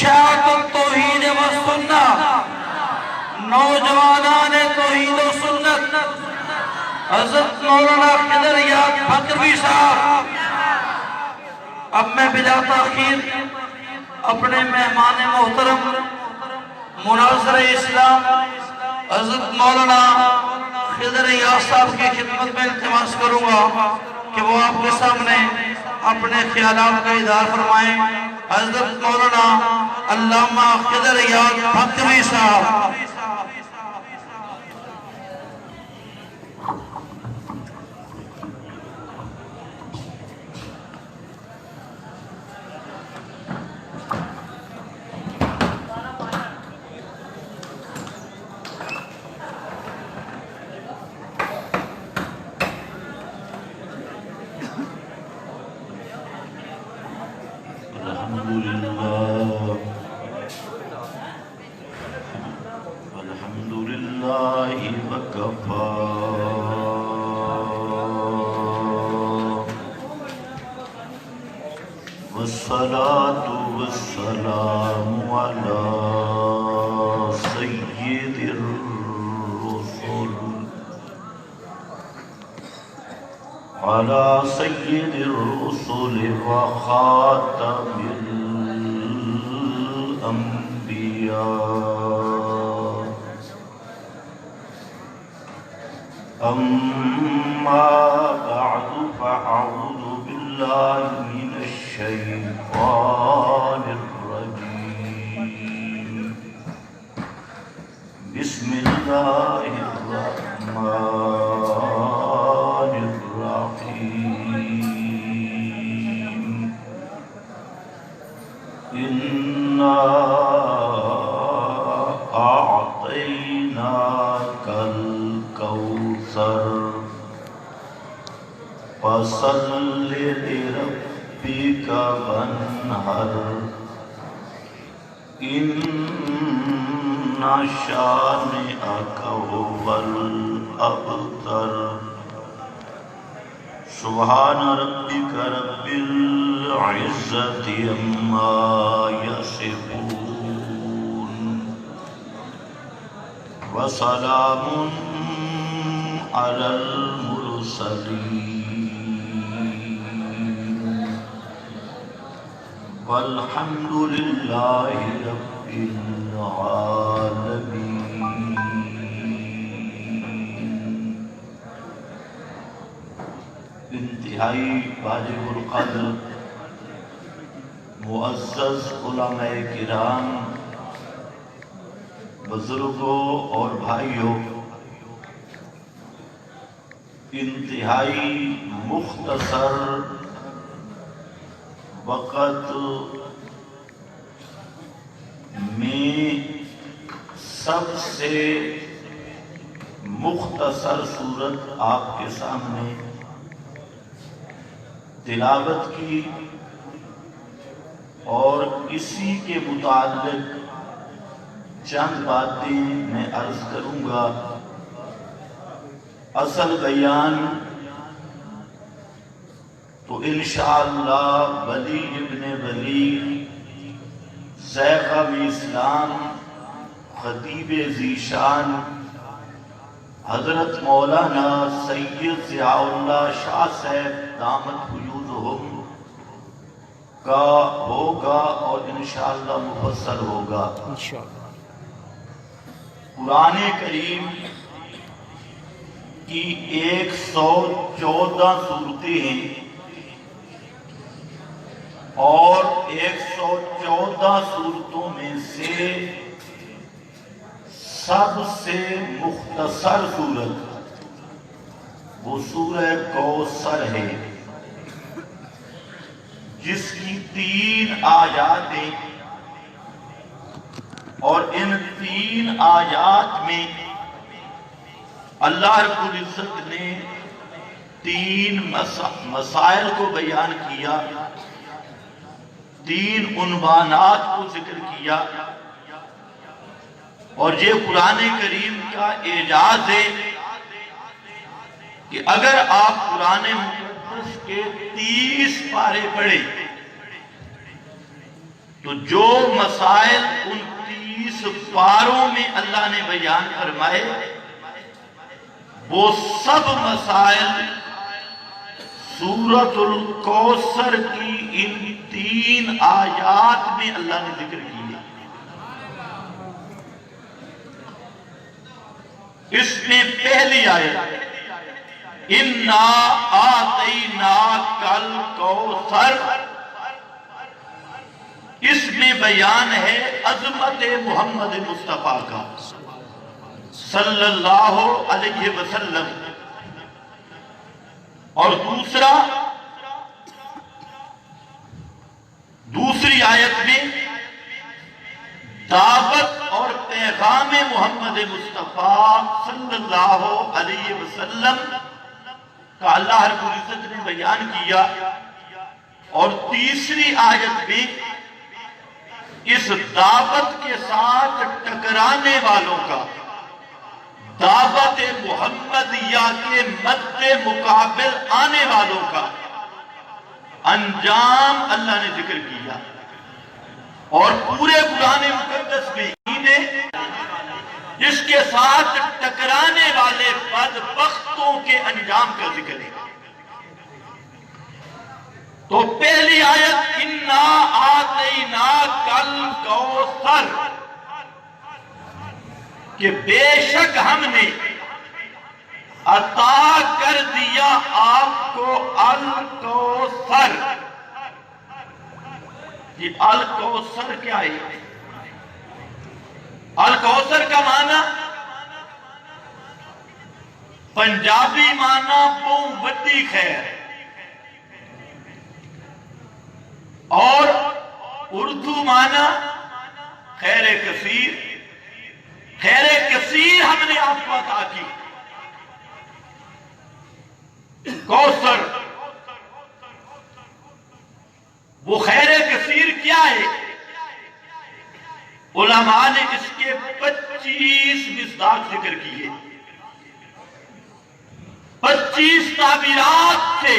اشاعت التوحید و سنہ، نوجوانان توحید و سنت، حضرت مولانا خضر یاد بکروی صاحب۔ اب میں بلا تاخیر اپنے مہمان محترم مناظر اسلام حضرت مولانا خضر یاد صاحب کی خدمت میں التماس کروں گا کہ وہ آپ کے سامنے اپنے خیالات کا اظہار فرمائیں۔ حضرت مولانا علامہ خضر یاد بکروی صاحب۔ والصلاة والسلام على سيد الرسل وخاتم الأنبياء، أما بعد فأعوذ بالله من الشيطان الرجيم. بسم الله الرحمن الرحيم. إنا أعطيناك الكوثر فصل لربك وانحر إن شانئك هو الأبتر. سبحان ربك رب العزة عما يصفون وسلام على المرسلين والحمد لله رب العالمين. انتہائی واجب القدر معزز علماء کرام، بزرگوں اور بھائیوں، انتہائی مختصر وقت میں سب سے مختصر صورت آپ کے سامنے تلاوت کی اور اسی کے متعلق چند باتیں میں عرض کروں گا. اصل بیان تو انشاءاللہ ولی ابن ولی شیخ اسلام خطیب ذیشان حضرت مولانا سید ضیاء اللہ شاہ صاحب دامت فیوضہم کا ہوگا اور انشاءاللہ مفصل ہوگا. قرآن کریم کی 114 صورتیں ہیں اور 114 صورتوں میں سے سب سے مختصر صورت وہ سورہ کوثر ہے، جس کی 3 آیات ہیں اور ان 3 آیات میں اللہ رب العزت نے 3 مسائل کو بیان کیا، 3 عنوانات کو ذکر کیا. اور یہ قرآن کریم کا اعجاز ہے کہ اگر آپ قرآن مقدس کے 30 پارے پڑھیں تو جو مسائل 29 پاروں میں اللہ نے بیان فرمائے وہ سب مسائل سورۃ الکوثر کی ان 3 آیات میں اللہ نے ذکر کیے۔ اس میں پہلی آیت اِنَّا آتَيْنَاكَ الْكَوْثَرَ، اس میں بیان ہے عظمت محمد مصطفیٰ کا صلی اللہ علیہ وسلم، اور دوسری آیت میں دعوت اور پیغام محمد مصطفیٰ صلی اللہ علیہ وسلم کا اللہ رب العزت نے بیان کیا، اور تیسری آیت میں اس دعوت کے ساتھ ٹکرانے والوں کا، دعوت محمدیہ کے مد مقابل آنے والوں کا انجام اللہ نے ذکر کیا، اور پورے قرآن مقدس میں اس کے ساتھ ٹکرانے والے بدبختوں کے انجام کا ذکر ہے۔ تو پہلی آیت اِنَّا آتَيْنَاكَ الْكَوْثَرَ، کہ بے شک ہم نے عطا کر دیا آپ کو الکوثر۔ یہ الکوثر کیا ہے؟ الکوثر کا معنی پنجابی معنی بہت بڑی خیر، اور اردو معنی خیر کثیر۔ خیر کثیر ہم نے آپ کو عطا کی۔ کوثر، وہ خیر کثیر کیا ہے؟ علماء نے اس کے 25 مصداق ذکر کیے، 25 تعبیرات سے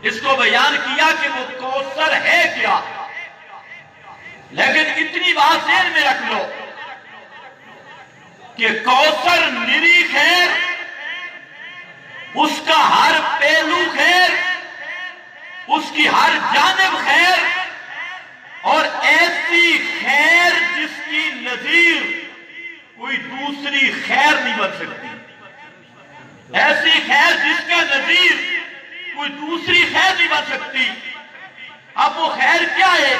اس کو بیان کیا کہ وہ کوثر ہے کیا۔ لیکن اتنی بات ذہن میں رکھ لو کہ کوثر نری خیر، اس کا ہر پہلو خیر، اس کی ہر جانب خیر، اور ایسی خیر جس کی نظیر کوئی دوسری خیر نہیں بن سکتی، ایسی خیر جس کا نظیر کوئی دوسری خیر نہیں بن سکتی۔ اب وہ خیر کیا ہے؟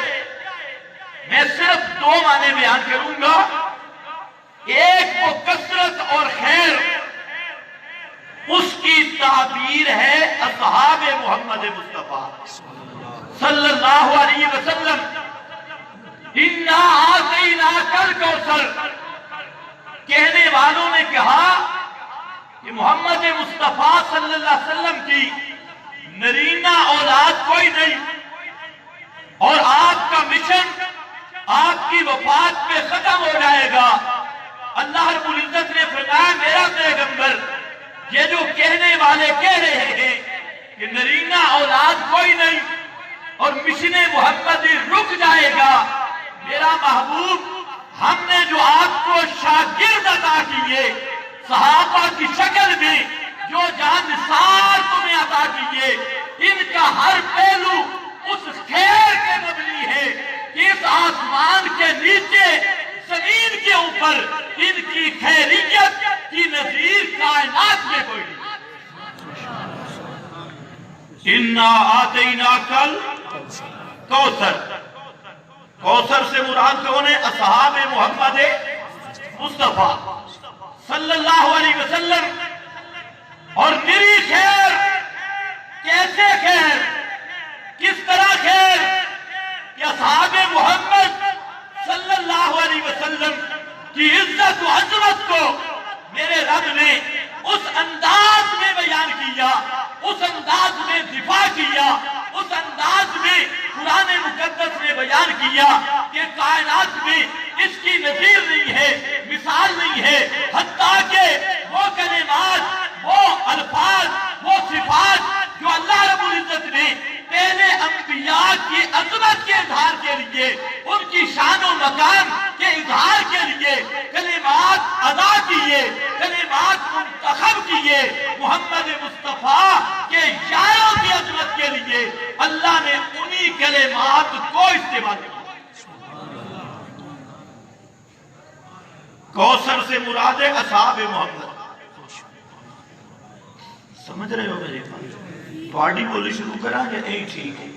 میں صرف 2 معنی بیان کروں گا۔ ایک وہ کثرت اور خیر، اس کی تعبیر ہے اصحاب محمد مصطفیٰ صلی اللہ علیہ وسلم۔ اِنَّا آتَيْنَاكَ الْكَوْثَرَ، کہنے والوں نے کہا کہ محمد مصطفیٰ صلی اللہ علیہ وسلم کی نرینہ اولاد کوئی نہیں، اور آپ کا مشن آپ کی وفات پہ ختم ہو جائے گا۔ اللہ رب العزت نے فرمایا میرا پیغمبر، یہ جو کہنے والے کہہ رہے ہیں کہ نرینہ اولاد کوئی نہیں اور مشن محمدی رک جائے گا، میرا محبوب، ہم نے جو آپ کو شاگرد عطا کیے، صحابہ کی شکل میں جو جانثار تمہیں عطا کیے، ان کا ہر پہلو اس خیر کے مبنی ہے کہ اس آسمان کے نیچے زمین کے اوپر ان کی خیریت کی نظیر کائنات میں کوئی نہیں۔ اِنَّا آتَيْنَاكَ الْكَوْثَرَ، کوثر سے مراد کون ہے؟ اصحاب محمد مصطفیٰ صلی اللہ علیہ وسلم۔ اور میری خیر، کیسے خیر، کس طرح خیر کہ اصحاب محمد صلی اللہ علیہ وسلم کی عزت و عظمت کو میرے رب نے اس انداز میں بیان کیا، اس انداز میں دفاع کیا، اس انداز میں قرآن مقدس نے بیان کیا کہ کائنات میں اس کی نظیر نہیں ہے، مثال نہیں ہے، حتیٰ کہ وہ کلمات، وہ الفاظ، وہ صفات جو اللہ رب العزت نے پہلے انبیاء پاک کی عظمت کے اظہار کے لیے، ان کی شان و مقام کے اظہار کے لیے کلمات ادا کیے، کلمات منتخب کیے، محمد مصطفیٰ کے یاروں کی عظمت کے لیے اللہ نے انہی کلمات کو استعمال کیا۔ کوثر سے مراد ہے اصحاب محمد۔ سمجھ رہے ہو میرے پاس؟ تھوڑی بولی شروع کرا یا ایک ٹھیک ہے؟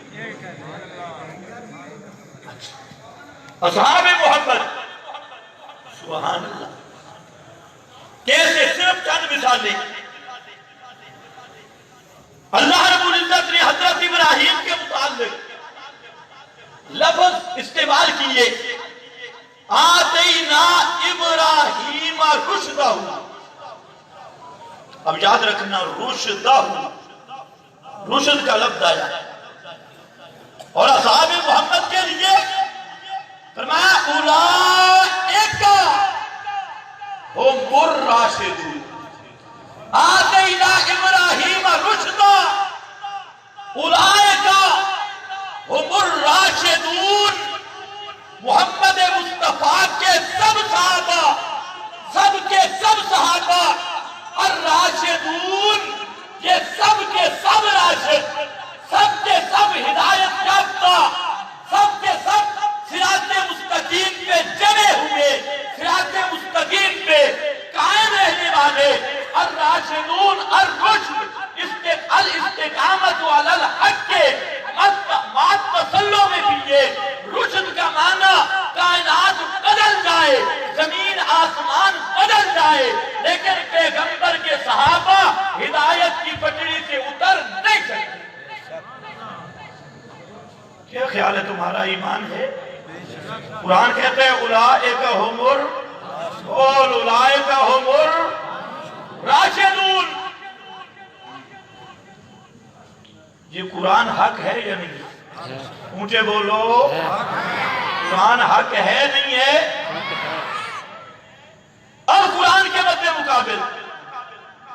اصحاب محمد، سبحان اللہ، کیسے؟ صرف چند مثالیں۔ اللہ رب العزت نے حضرت ابراہیم کے متعلق لفظ استعمال کیے، آتینا ابراہیم رشدہ۔ اب یاد رکھنا، رشدہ، رشد کا لفظ آیا، اور اصحاب محمد کے لیے فرمایا اولئک هم الراشدون، آتینا ابراہیم رشدہ، اولئک هم الراشدون۔ محمد مصطفیٰ کے سب صحابہ، سب کے سب صحابہ، الراشدون، یہ سب کے سب راشد، سب کے سب ہدایت یافتہ، سب کے سب صراط مستقیم پہ جمے ہوئے، صراط مستقیم پہ قائم رہنے والے، الراشدون، الرشد، الاستقامت علی الحق کے مات تسلو میں بھی یہ رشد کا معنی کائنات بدل جائے، زمین آسمان بدل جائے، لیکن پیغمبر کے صحابہ ہدایت کی پٹڑی سے اتر نہیں سکتے۔ کیا خیال ہے تمہارا؟ ایمان ہے؟ قرآن کہتے ہیں اولئک هم اولئک هم الراشدون۔ یہ قرآن حق ہے یا نہیں؟ اونچے بولو، قرآن حق ہے نہیں ہے؟ اب قرآن کے مد مقابل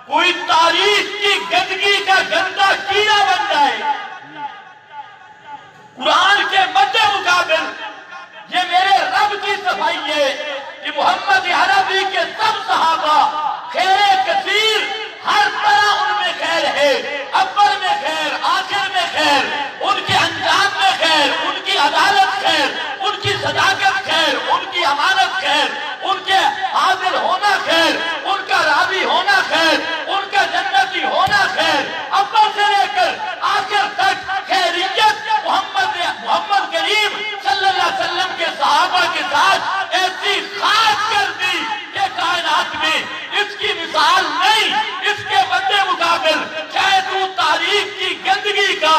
کوئی تاریخ کی گندگی کا گندا کیڑا بن جائے، قرآن کے مد مقابل یہ میرے رب کی صفائی ہے کہ محمد عربی کے سب صحابہ خیر کثیر، ہر طرح ان میں خیر ہے، اول میں خیر، آخر میں خیر، ان کے انجام میں خیر، ان کی عدالت خیر، ان کی صداقت خیر، ان کی امانت خیر، ان کے حاضر ہونا خیر، ان کا راوی ہونا خیر، ان کا جنتی ہونا خیر، اول سے لے کر آخر تک خیریت محمد کریم صلی اللہ علیہ وسلم کے صحابہ کے ساتھ ایسی خاص کر دی کہ کائنات میں اس کی مثال نہیں۔ اس کے مد مقابل چاہے تو تاریخ کی گندگی کا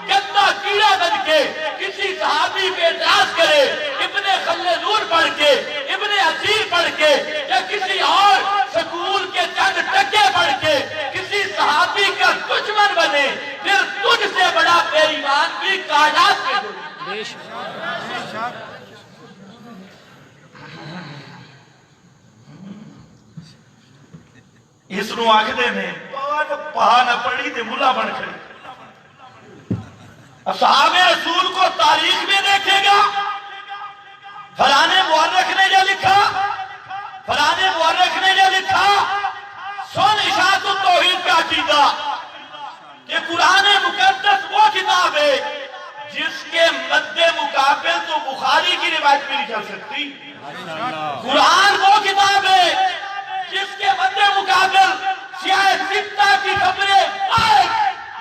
گندا کیڑا بن کے کسی صحابی پہ اعتراض کرے، ابن خلدون پڑھ کے، ابن اثیر پڑھ کے، یا کسی اور سکول کے چند ٹکے پڑھ کے کسی صحابی کا دشمن بنے، پھر تجھ سے بڑا بے ایمان بھی کائنات میں دشمن۔ اس نو آکھدے میں پہا نہ پڑی تے ملا بن کھڑی۔ اصحاب رسول کو تاریخ میں دیکھے گا، فلانے مورخ نے یہ لکھا، فلانے مورخ نے یہ لکھا، سن اشاعت التوحید کا عقیدہ کہ قرآن مقدس وہ کتاب ہے جس کے مد مقابل تو بخاری کی روایت بھی نہیں چل سکتی، قرآن وہ کتاب ہے جس کے مد مقابل سیاہ ستہ کی خبریں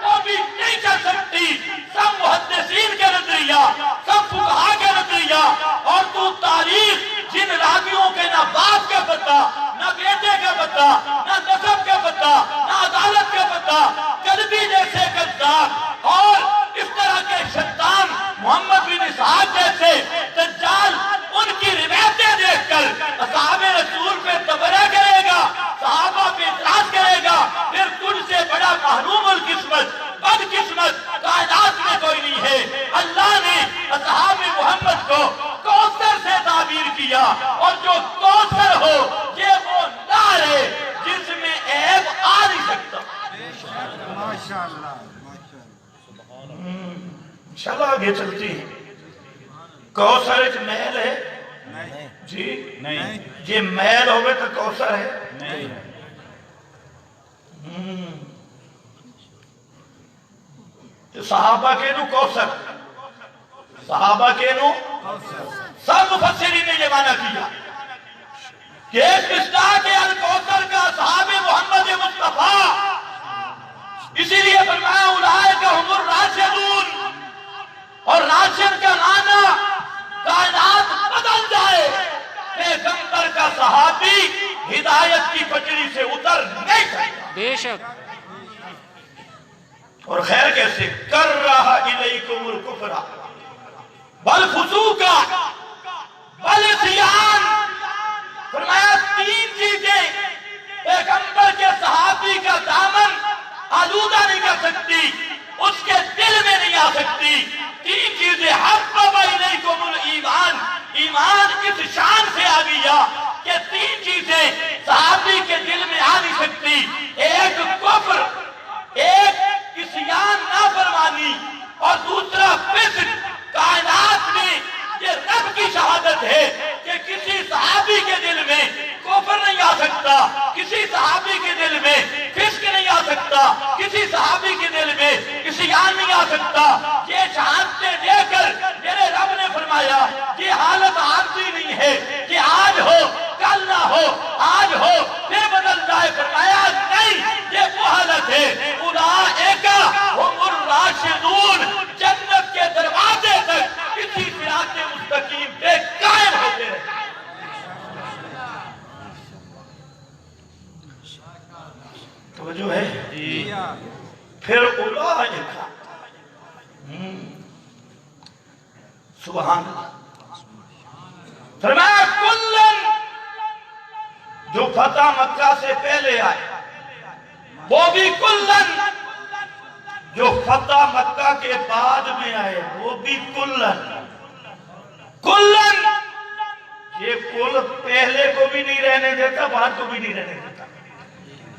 وہ بھی نہیں چل سکتی۔ سب محدثین کے نظریہ، سب فقہا کے نظریہ، اور تو تاریخ جن راویوں کے نہ باپ کا پتہ، نہ بیٹے کا پتہ، نہ نسب کا پتہ، نہ عدالت کا پتہ، کلبی جیسے غدار اور اس طرح کے شیطان محمد بن اسحاق جیسے دجال، ان کی روایتیں دیکھ کر اصحاب رسول پہ تبرہ کرے گا، صحابہ پہ اعتراض کرے گا، پھر تجھ سے بڑا محروم القسمت، بدقسمت کائنات میں کوئی نہیں ہے۔ اللہ نے اصحاب محمد کو کوثر سے تعبیر کیا، اور جو کوثر ہو یہ وہ نہر ہے جس میں عیب آ نہیں سکتا۔ انشاءاللہ اگے چلتی ہیں۔ کوثر وچ محل ہے جی نہیں، جی محل ہوئے تو کوثر ہے نہیں۔ صحابہ کے نو کوثر، صحابہ کے نو سب مفسرین نے یہ معنی کیا کہ ایک مصداق الکوثر کا صحاب محمد مصطفیٰ، اسی لیے فرمایا اولئک هم الراشدون، اور راشد کا معنی کائنات بدل جائے، پیغمبر کا صحابی ہدایت کی پٹڑی سے اتر نہیں سکتا۔ بے شک۔ اور خیر کیسے کرہ الیکم الکفر والفسوق والعصیان، فرمایا تین چیزیں پیغمبر کے صحابی کا دامن آلودہ نہیں کر سکتی، اس کے دل میں نہیں آ سکتی۔ تین چیزیں حبب الیکم الایمان، ایمان اس شان سے آ گیا کہ تین چیزیں صحابی کے دل میں آ نہیں سکتی، ایک کفر، ایک عصیان نافرمانی، اور دوسرا فسق۔ کائنات میں یہ رب کی شہادت ہے کہ کسی صحابی کے دل میں کفر نہیں آ سکتا، کسی صحابی کے دل میں فسق نہیں آ سکتا، کسی صحابی کے دل میں عصیان نہیں آ سکتا۔ یہ شہادتیں دے کر میرے رب نے فرمایا یہ حالت عارضی نہیں ہے کہ آج ہو کل نہ ہو، آج ہو پھر بدل جائے، فرمایا نہیں، یہ وہ حالت ہے اولئک هم الراشدون، جنت کے دروازے تک اسی صراط مستقیم پہ قائم ہوتے رہے۔ توجہ ہے؟ پھر اولئک، سبحان اللہ، فرمایا کلن، جو فتح مکہ سے پہلے آئے وہ بھی کلن، جو فتح مکہ کے بعد میں آئے وہ بھی کلن۔ کلن یہ کل پہلے کو بھی نہیں رہنے دیتا، بعد کو بھی نہیں رہنے دیتا۔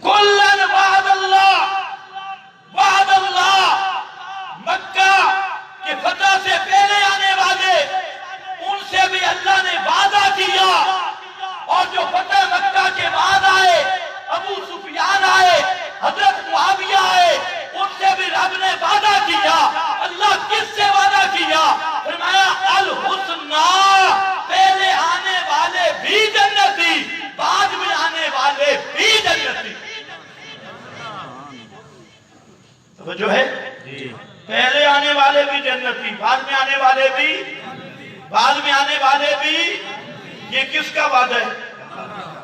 کلن وعد اللہ، وعد اللہ، مکہ کے فتح سے پہلے آنے والے ان سے بھی اللہ نے وعدہ کیا، اور جو فتح مکہ کے بعد آئے، ابو سفیان آئے، حضرت معاویہ آئے، ان سے بھی رب نے وعدہ کیا۔ اللہ کس سے وعدہ کیا؟ فرمایا الحسنہ، پہلے آنے والے بھی جنتی، بعد میں آنے والے بھی جنتی۔ توجہ ہے؟ پہلے آنے والے بھی جنتی، بعد میں آنے والے بھی، بعد میں آنے والے بھی۔ یہ کس کا وعدہ ہے؟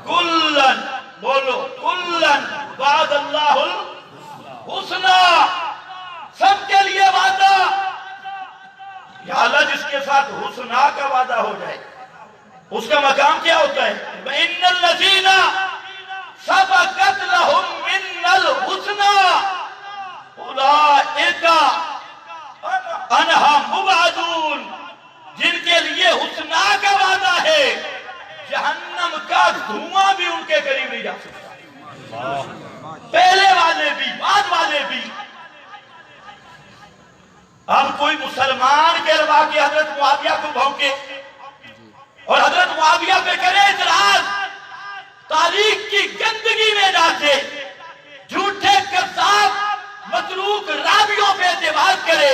کلن، بولو کلن وعد اللہ الحسنہ، سب کے لیے وعدہ۔ یا اللہ جس کے ساتھ حسنہ کا وعدہ ہو جائے اس کا مقام کیا ہوتا ہے؟ وَإِنَّ الَّذِينَ سَبَقَتْ لَهُم مِّنَّ الْحُسْنَى أُولَئِكَ عَنْهَا مُبْعَدُونَ، جن کے لیے حسنہ کا وعدہ ہے جہنم کا دھواں بھی ان کے قریب نہیں جا سکتا، پہلے والے بھی بعد والے بھی۔ اب کوئی مسلمان کہلوا کے حضرت معاویہ کو بھونکے اور حضرت معاویہ پہ کرے اعتراض، تاریخ کی گندگی میں ڈالے، جھوٹے کذاب متروک راویوں پہ اعتماد کرے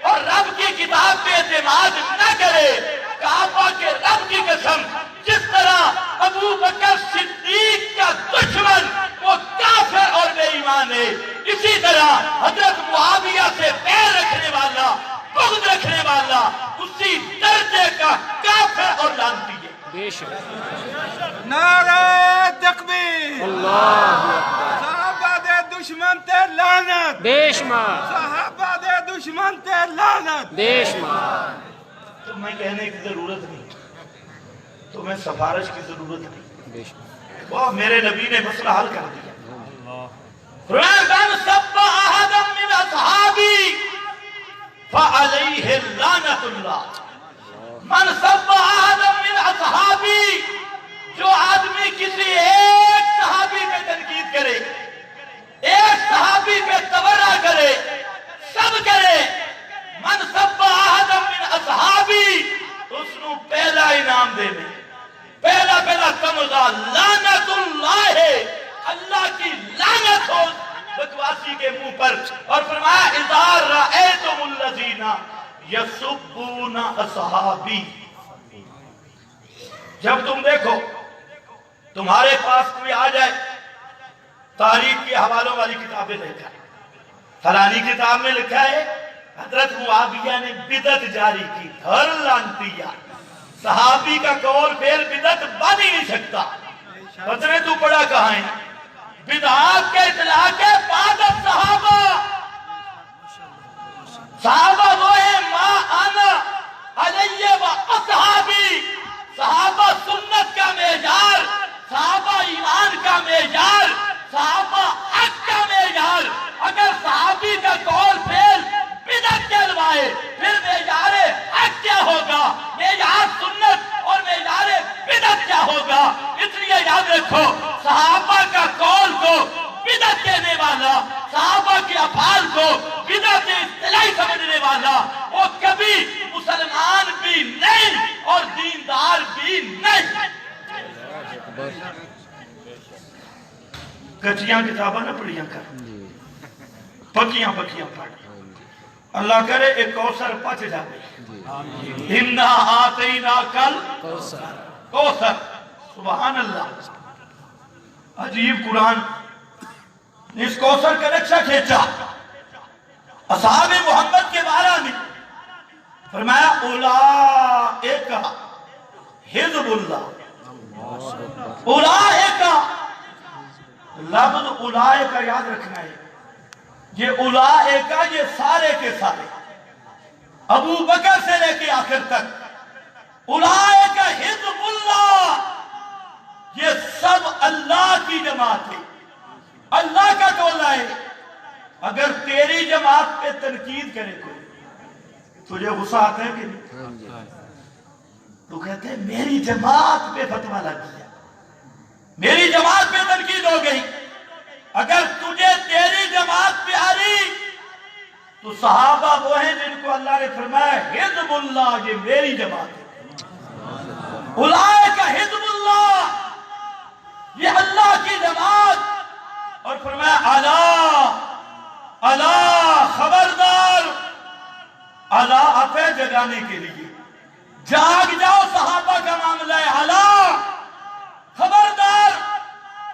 اور رب کی کتاب پہ اعتماد نہ کرے، کعبہ کے رب کی قسم، جس طرح ابو بکر صدیق کا دشمن وہ کافر اور بے ایمان ہے، اسی طرح حضرت معاویہ سے پیر رکھنے والا، بغض رکھنے والا اسی درجے کا کافر اور لعنتی ہے۔ بے شک۔ نعرہ تکبیر، اللہ صحابہ دے دشمن تے لعنت، بے شمار، صحابہ دے دشمن تے لعنت۔ بے شمار۔ تمہیں کہنے کی ضرورت نہیں، تمہیں سفارش کی ضرورت نہیں، بے شمار۔ وہ میرے نبی نے مسئلہ حل کر دیا۔ من سب احدا من اصحابی فعلیہ لعنت اللہ، من سب احدا من اصحابی، جو آدمی کسی ایک صحابی پہ تنقید کرے، ایک صحابی پہ تبرہ کرے، سب کرے، من سب احدا صحابی اس نو پہلا انعام دے میں پہلا تمغہ لعنت اللہ اللہ کی لعنت ہو بکواسی کے منہ پر اور فرمایا اذا رأیتم الذین یسبون اصحابی جب تم دیکھو تمہارے پاس کوئی آ جائے تاریخ کے حوالوں والی کتابیں لکھا ہے فلانی کتاب میں لکھا ہے حضرت معاویہ نے بدعت جاری کی دھر لانتیہ صحابی کا قول پھر بدعت بن ہی نہیں سکتا بچنے تو پڑا کہاں ہے بدعات کے اطلاق بعد صحابہ وہ ہے ما انا علیہ و اصحابی صحابہ سنت کا معیار صحابہ ایمان کا معیار صحابہ حق کا معیار اگر صحابی کا قول پھر بدعت کہلوائے پھر معیار حق کیا ہوگا معیار سنت اور معیار بدعت کیا ہوگا اس لیے یاد رکھو صحابہ کا قول کو بدعت کہنے والا صحابہ کے افعال کو بدعت اصطلاحی سمجھنے والا وہ کبھی مسلمان بھی نہیں اور دیندار بھی نہیں کچیاں کتاباں نہ پڑھیاں کر پکیاں پڑھ اللہ کرے ایک کوثر پچ جائے اِنَّا آتَيْنَا کل کوثر سبحان اللہ عجیب قرآن اس کوثر کا نقشہ کھینچا اصحاب محمد کے بارے میں فرمایا اولئک حزب اللہ اولئک لفظ اولئک یاد رکھنا ہے یہ اولئک یہ سارے کے سارے ابو بکر سے لے کے آخر تک اولئک حزب اللہ یہ سب اللہ کی جماعت ہے اللہ کا ٹولہ ہے اگر تیری جماعت پہ تنقید کرے کوئی تجھے غصہ آتا ہے کہ نہیں تو کہتے ہیں میری جماعت پہ فتویٰ لگ گیا میری جماعت پہ تنقید ہو گئی اگر تجھے تیری جماعت پہ آ رہی تو صحابہ وہ ہیں جن کو اللہ نے فرمایا حزب اللہ یہ میری جماعت ہے اولئک حزب اللہ یہ اللہ کی جماعت اور فرمایا الا خبردار الا آتے جگانے کے لیے جاگ جاؤ صحابہ کا معاملہ ہے الا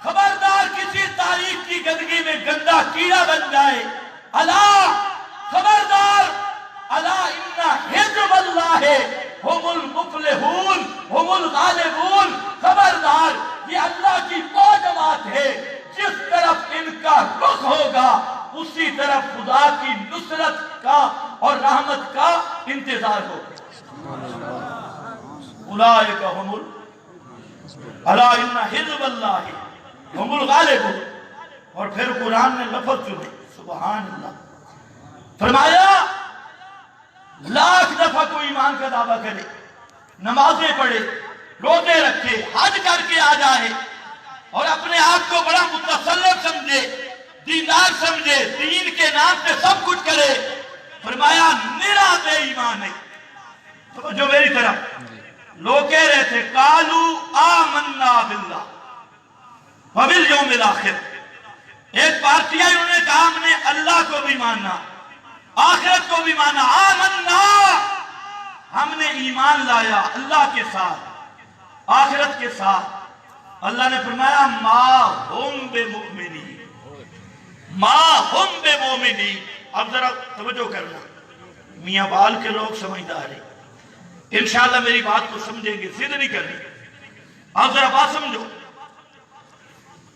خبردار کسی تاریخ کی گندگی میں گندا کیڑا بن جائے الا خبردار الا ان حزب اللہ ہم المفلحون ہم الغالبون خبردار یہ اللہ کی وہ جماعت ہے جس طرف ان کا رخ ہوگا اسی طرف خدا کی نصرت کا اور رحمت کا انتظار ہوگا اولئک هم الا ان حزب اللہ هم الغالبون اور پھر قرآن نے لفظ چنے سبحان اللہ فرمایا لاکھ دفعہ کوئی ایمان کا دعویٰ کرے نمازیں پڑھے روزے رکھے حج کر کے آ جائے اور اپنے آپ کو بڑا متصلب سمجھے دیندار سمجھے دین کے نام پہ سب کچھ کرے فرمایا میرا بے ایمان ہے جو میری طرف لوگ کہہ رہے تھے قالو آمنا باللہ وبالیوم الاخر ایک پارٹی ہے انہوں نے کہا ہم نے اللہ کو بھی ماننا آخرت کو بھی مانا آمنا ہم نے ایمان لایا اللہ کے ساتھ آخرت کے ساتھ اللہ نے فرمایا ما ہم بے مومنی اب ذرا توجہ کرنا میاں بال کے لوگ سمجھدار ہیں انشاءاللہ میری بات کو سمجھیں گے ضد نہیں کرنی اب ذرا بات سمجھو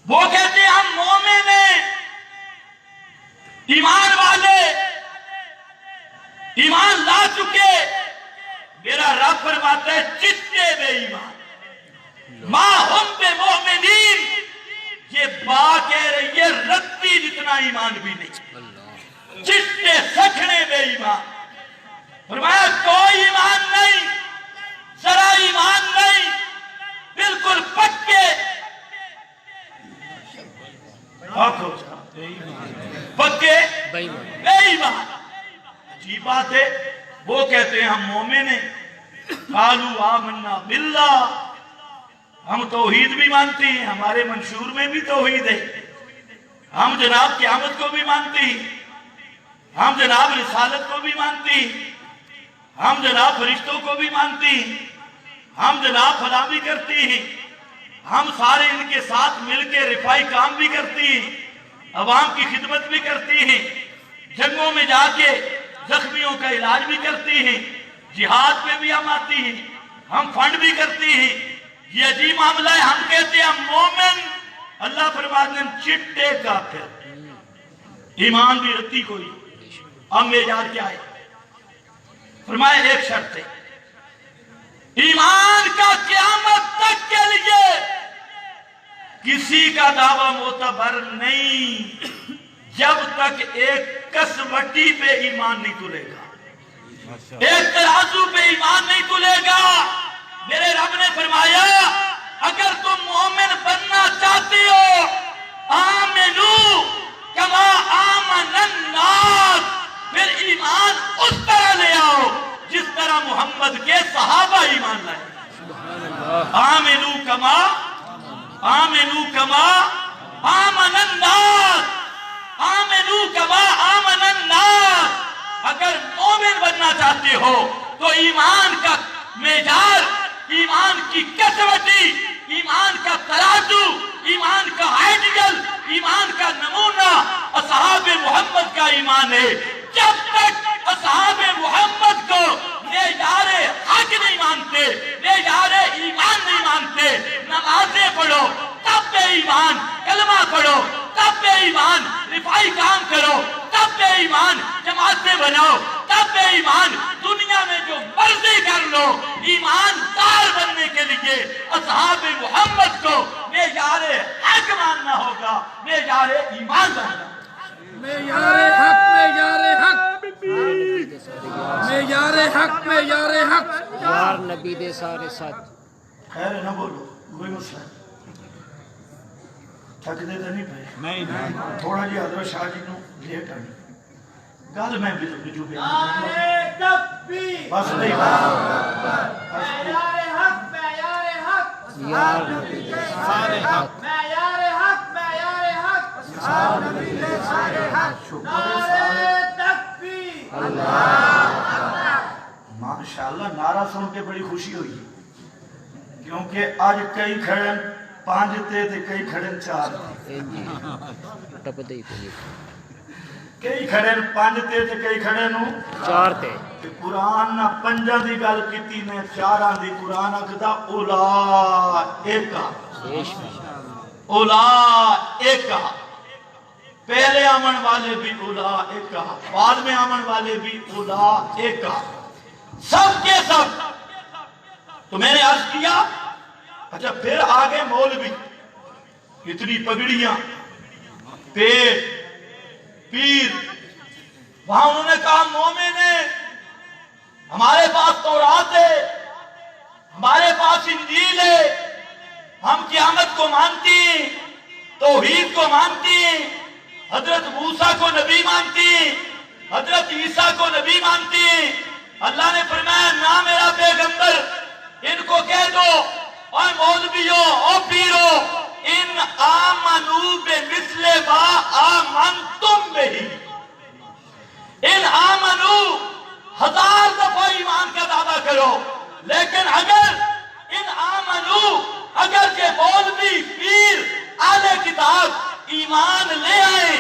وہ کہتے ہیں ہم مومن ہیں ایمان والے ایمان لا چکے میرا رب فرماتا ہے چتے بے ایمان ما ہم بے مومنین یہ با کہہ رہی ہے رتی جتنا ایمان بھی نہیں چتے سکھنے بے ایمان فرمایا کوئی ایمان نہیں ذرا ایمان نہیں بالکل پکے پکے بے ایمان عجیب بات ہے وہ کہتے ہیں ہم مومن ہیں، قالوا آمنا باللہ، ہم توحید بھی مانتے ہیں، ہمارے منشور میں بھی توحید ہے، ہم جناب قیامت کو بھی مانتے ہیں، ہم جناب رسالت کو بھی مانتے ہیں، ہم جناب فرشتوں کو بھی مانتے ہیں، ہم جناب فلاں بھی کرتے ہیں، ہم سارے ان کے ساتھ مل کے رفائی کام بھی کرتے ہیں، عوام کی خدمت بھی کرتے ہیں، جنگوں میں جا کے زخمیوں کا علاج بھی کرتے ہیں، جہاد پہ بھی ہم آتے ہیں، ہم فنڈ بھی کرتے ہیں۔ یہ عجیب معاملہ ہے، ہم کہتے ہیں ہم مومن، اللہ فرماتے ہیں چٹے کافر، ایمان بھی رتی کوئی۔ اب معیار کیا ہے؟ فرمایا ایک شرط ہے، ایمان کا قیامت تک کے لیے کسی کا دعویٰ معتبر نہیں جب تک ایک کسوٹی پہ ایمان نہیں تلے گا، ایک ترازو پہ ایمان نہیں تلے گا۔ میرے رب نے فرمایا اگر تم مومن بننا چاہتے ہو آمنو کما آمن الناس، پھر ایمان اس طرح لے آؤ جس طرح محمد کے صحابہ ایمان لائے۔ آمنو کما آمن الناس، آمنو کما آمن الناس۔ اگر مومن بننا چاہتے ہو تو ایمان کا معیار، ایمان کی کسوٹی، ایمان کا ترازو، ایمان کا آئیڈیل، ایمان کا نمونہ اصحاب محمد کا ایمان ہے۔ جب تک اصحاب محمد کو معیار حق نہیں مانتے، معیار ایمان نہیں مانتے، نمازیں پڑھو تب پہ ایمان، کلمہ پڑھو تب پہ ایمان، رفائی کام کرو تب پہ ایمان، جماعتیں بناؤ تب پہ ایمان، دنیا میں جو مرضی کر لو، ایماندار بننے کے لیے اصحاب محمد کو معیار حق ماننا ہوگا، معیار ایمان بننا۔ معیار حق، معیار حق، معیار حق، معیار حق، یار نبی دے سارے ساتھ۔ خیر ہے نہ بولو، کوئی مسئلہ نہیں، تھک دے تو نہیں پہ نہیں، تھوڑا جی حضرت شاہ جی نو لیٹ آئی گل میں بھی جو بس نہیں معیار حق، معیار حق، یار نبی دے سارے حق، معیار حق، معیار حق، نبی دے سارے حق، نعرہ تکبیر، ماشاءاللہ نعرہ سن کے بڑی خوشی ہوئی، کیونکہ آج کئی کھڑن 5 تے کئی کھڑن 4 ٹپ دے پہ کئی کھڑن 5 تے کئی کھڑن 4 تے۔ قرآن نہ 5 دی گل کیتی نے 4 دی، قرآن اکھدا اولائک، اولائک، پہلے آمن والے بھی اولائک، بعد میں آمن والے بھی اولائک، سب کے سب۔ تو میں نے عرض کیا اچھا پھر آگے مولوی، اتنی پگڑیاں، پیٹ، پیر، وہاں انہوں نے کہا مومن ہے، ہمارے پاس تورات ہے، ہمارے پاس انجیل ہے، ہم قیامت کو مانتے ہیں، توحید کو مانتے ہیں، حضرت موسیٰ کو نبی مانتے ہیں، حضرت عیسیٰ کو نبی مانتے ہیں۔ اللہ نے فرمایا نہ میرا پیغمبر، ان کو کہہ دو اے مولویوں، او پیرو، ان آمنو بمثل ما آمنتم بہی، ان آمنو 1000 دفعہ ایمان کا دعویٰ کرو، لیکن اگر ان آمنو، اگر کہ مولوی، پیر، اہل کتاب ایمان لے آئے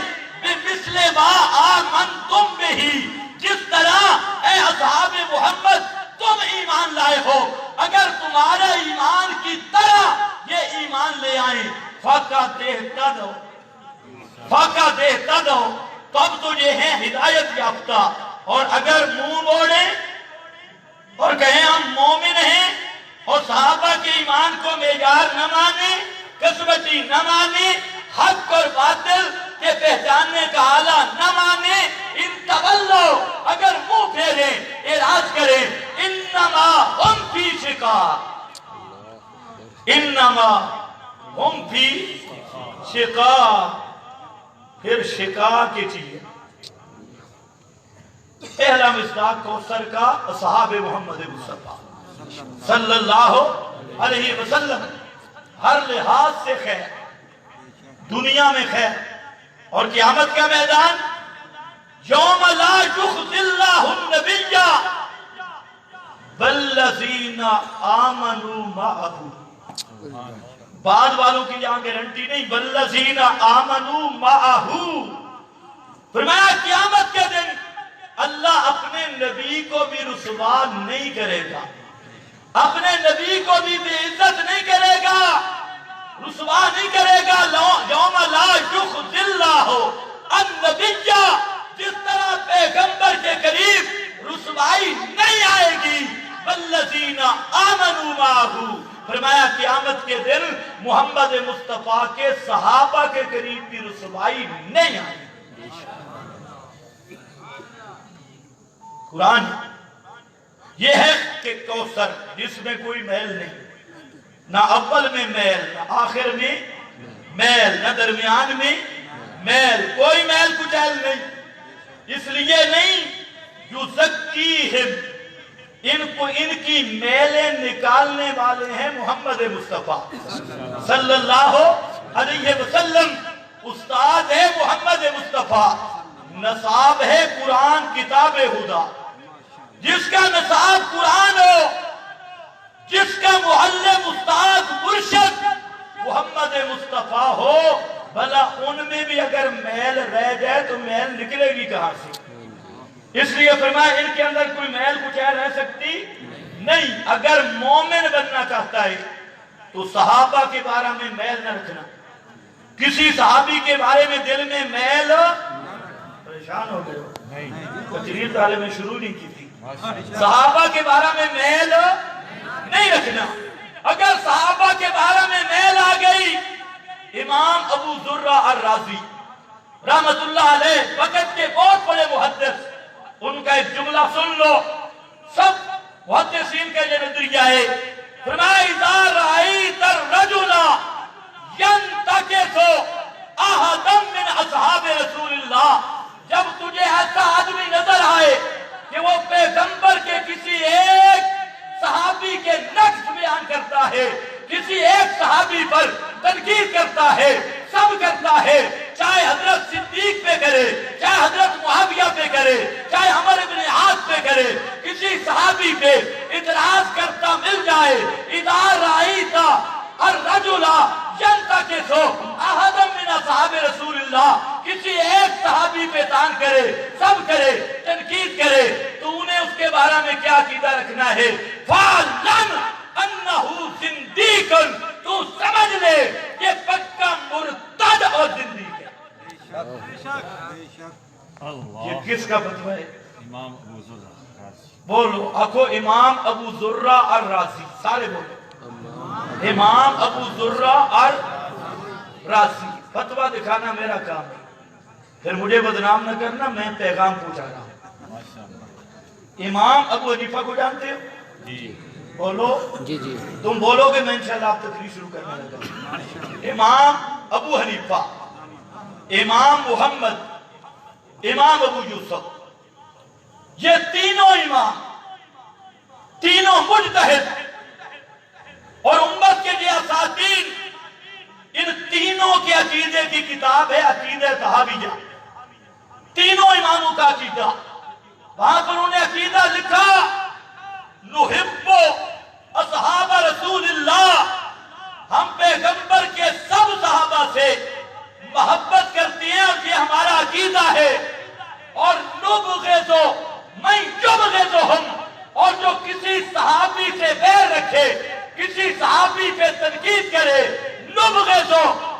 بمثل ما آمنتم بہی، جس طرح اے اصحاب محمد تم ایمان لائے ہو، اگر تمہارا ایمان کی طرح یہ ایمان لے آئیں فَقَدْ اهْتَدَوْا، فَقَدْ اهْتَدَوْا، تب تو یہ ہیں ہدایت یافتہ۔ اور اگر منہ موڑیں اور کہیں ہم مومن ہیں اور صحابہ کے ایمان کو معیار نہ مانیں، قسمتی نہ مانیں، حق اور باطل کے پہچاننے کا آلہ نہ مانیں، ان تولو، اگر منہ پھیریں، اعراض کریں، انما ہم فی شقاق، انما ہم فی شقاق، پھر شقاق کی چیز پہلا مصداق کوثر کا اصحاب محمد مصطفیٰ صلی اللہ علیہ وسلم، ہر لحاظ سے خیر، دنیا میں خیر اور قیامت کا میدان، یوم لا یخزی اللہ النبی والذین آمنوا معہ، بعد والوں کی یہاں گارنٹی نہیں، والذین آمنوا معہ، فرمایا قیامت کے دن اللہ اپنے نبی کو بھی رسوا نہیں کرے گا، اپنے نبی کو بھی بے عزت نہیں کرے گا، رسوا نہیں کرے گا۔ یوم لا یخزی اللہ النبی، جس طرح پیغمبر کے قریب رسوائی نہیں آئے گی، والذین آمنوا معہ، فرمایا قیامت کے دن محمد مصطفیٰ کے صحابہ کے قریب بھی رسوائی نہیں آئے گی۔ قرآن یہ ہے کہ کوثر جس میں کوئی میل نہیں، نہ اول میں میل، نہ آخر میں میل، نہ درمیان میں میل، کوئی میل کچیل نہیں، اس لیے نہیں یزکیہم، ان کی میلیں نکالنے والے ہیں محمد مصطفیٰ صلی اللہ علیہ وسلم، استاد ہے محمد مصطفیٰ، نصاب ہے قرآن کتاب خدا، جس کا نصاب قرآن ہو، جس کا معلم استاد مرشد محمد مصطفیٰ ہو، بھلا ان میں بھی اگر میل رہ جائے تو میل نکلے گی کہاں سے؟ اس لیے فرمایا ان کے اندر کوئی میل کچیل رہ سکتی نہیں۔ اگر مومن بننا چاہتا ہے تو صحابہ کے بارے میں میل نہ رکھنا، کسی صحابی کے بارے میں دل میں میل، پریشان ہو گئے ہو، تقریر تعالی میں شروع نہیں کی تھی، صحابہ کے بارے میں میل نہیں رکھنا۔ اگر صحابہ کے بارے میں میل آ گئی، امام ابو ذرہ الرازی رحمت اللہ علیہ وقت کے بہت بڑے محدث، ان کا ایک جملہ سن لو، سب محدثین کا یہ نظریہ ہے، فرمایا اذا رأیت الرجل ینتکس احدا من اصحاب رسول اللہ، جب تجھے ایسا آدمی نظر آئے کہ وہ پیغمبر کے کسی ایک صحابی کے نقص بیان کرتا ہے، کسی ایک صحابی پر تنقید کرتا ہے، سب کرتا ہے، چاہے حضرت صدیق پہ کرے، چاہے حضرت معاویہ پہ کرے، چاہے عمر بن عاص پہ کرے، کسی صحابی پہ اعتراض کرتا مل جائے، اذا رأیت الرجل ینتکس احدا من اصحاب رسول اللہ، کسی ایک صحابی پہ تان کرے، سب کرے، تنقید کرے، تو انہیں اس کے بارے میں کیا عقیدہ رکھنا ہے؟ فَعْلَمْ أَنَّهُ زِنْدِيقٌ، تو سمجھ لے کہ پکا مرتد اور زندیق ہے۔ یہ کس کا فتویٰ ہے؟ امام ابو ذرہ الرازی۔ بولو آخو امام ابو ذرہ الرازی، سارے بولو امام ابو ذرہ الرازی۔ فتویٰ دکھانا میرا کام ہے، پھر مجھے بدنام نہ کرنا، میں پیغام پہنچا رہا ہوں۔ امام ابو حنیفہ کو جانتے ہو؟ جی بولو جی جی تم بولو گے میں انشاءاللہ آپ تقریر شروع کرنے لگا۔ امام ابو حنیفہ، امام محمد، امام ابو یوسف، یہ تینوں امام، تینوں مجتہد اور امت کے لیے اساتید، ان تینوں کے عقیدے کی کتاب ہے عقیدہ طحاویہ، تینوں اماموں کا عقیدہ، وہاں پر انہوں نے عقیدہ لکھا نحب اصحاب رسول اللہ، ہم پیغمبر کے سب صحابہ سے محبت کرتے ہیں اور یہ ہمارا عقیدہ ہے، اور نبغض من یبغضہم، اور جو کسی صحابی سے بیر رکھے، کسی صحابی پہ تنقید کرے، نبغض،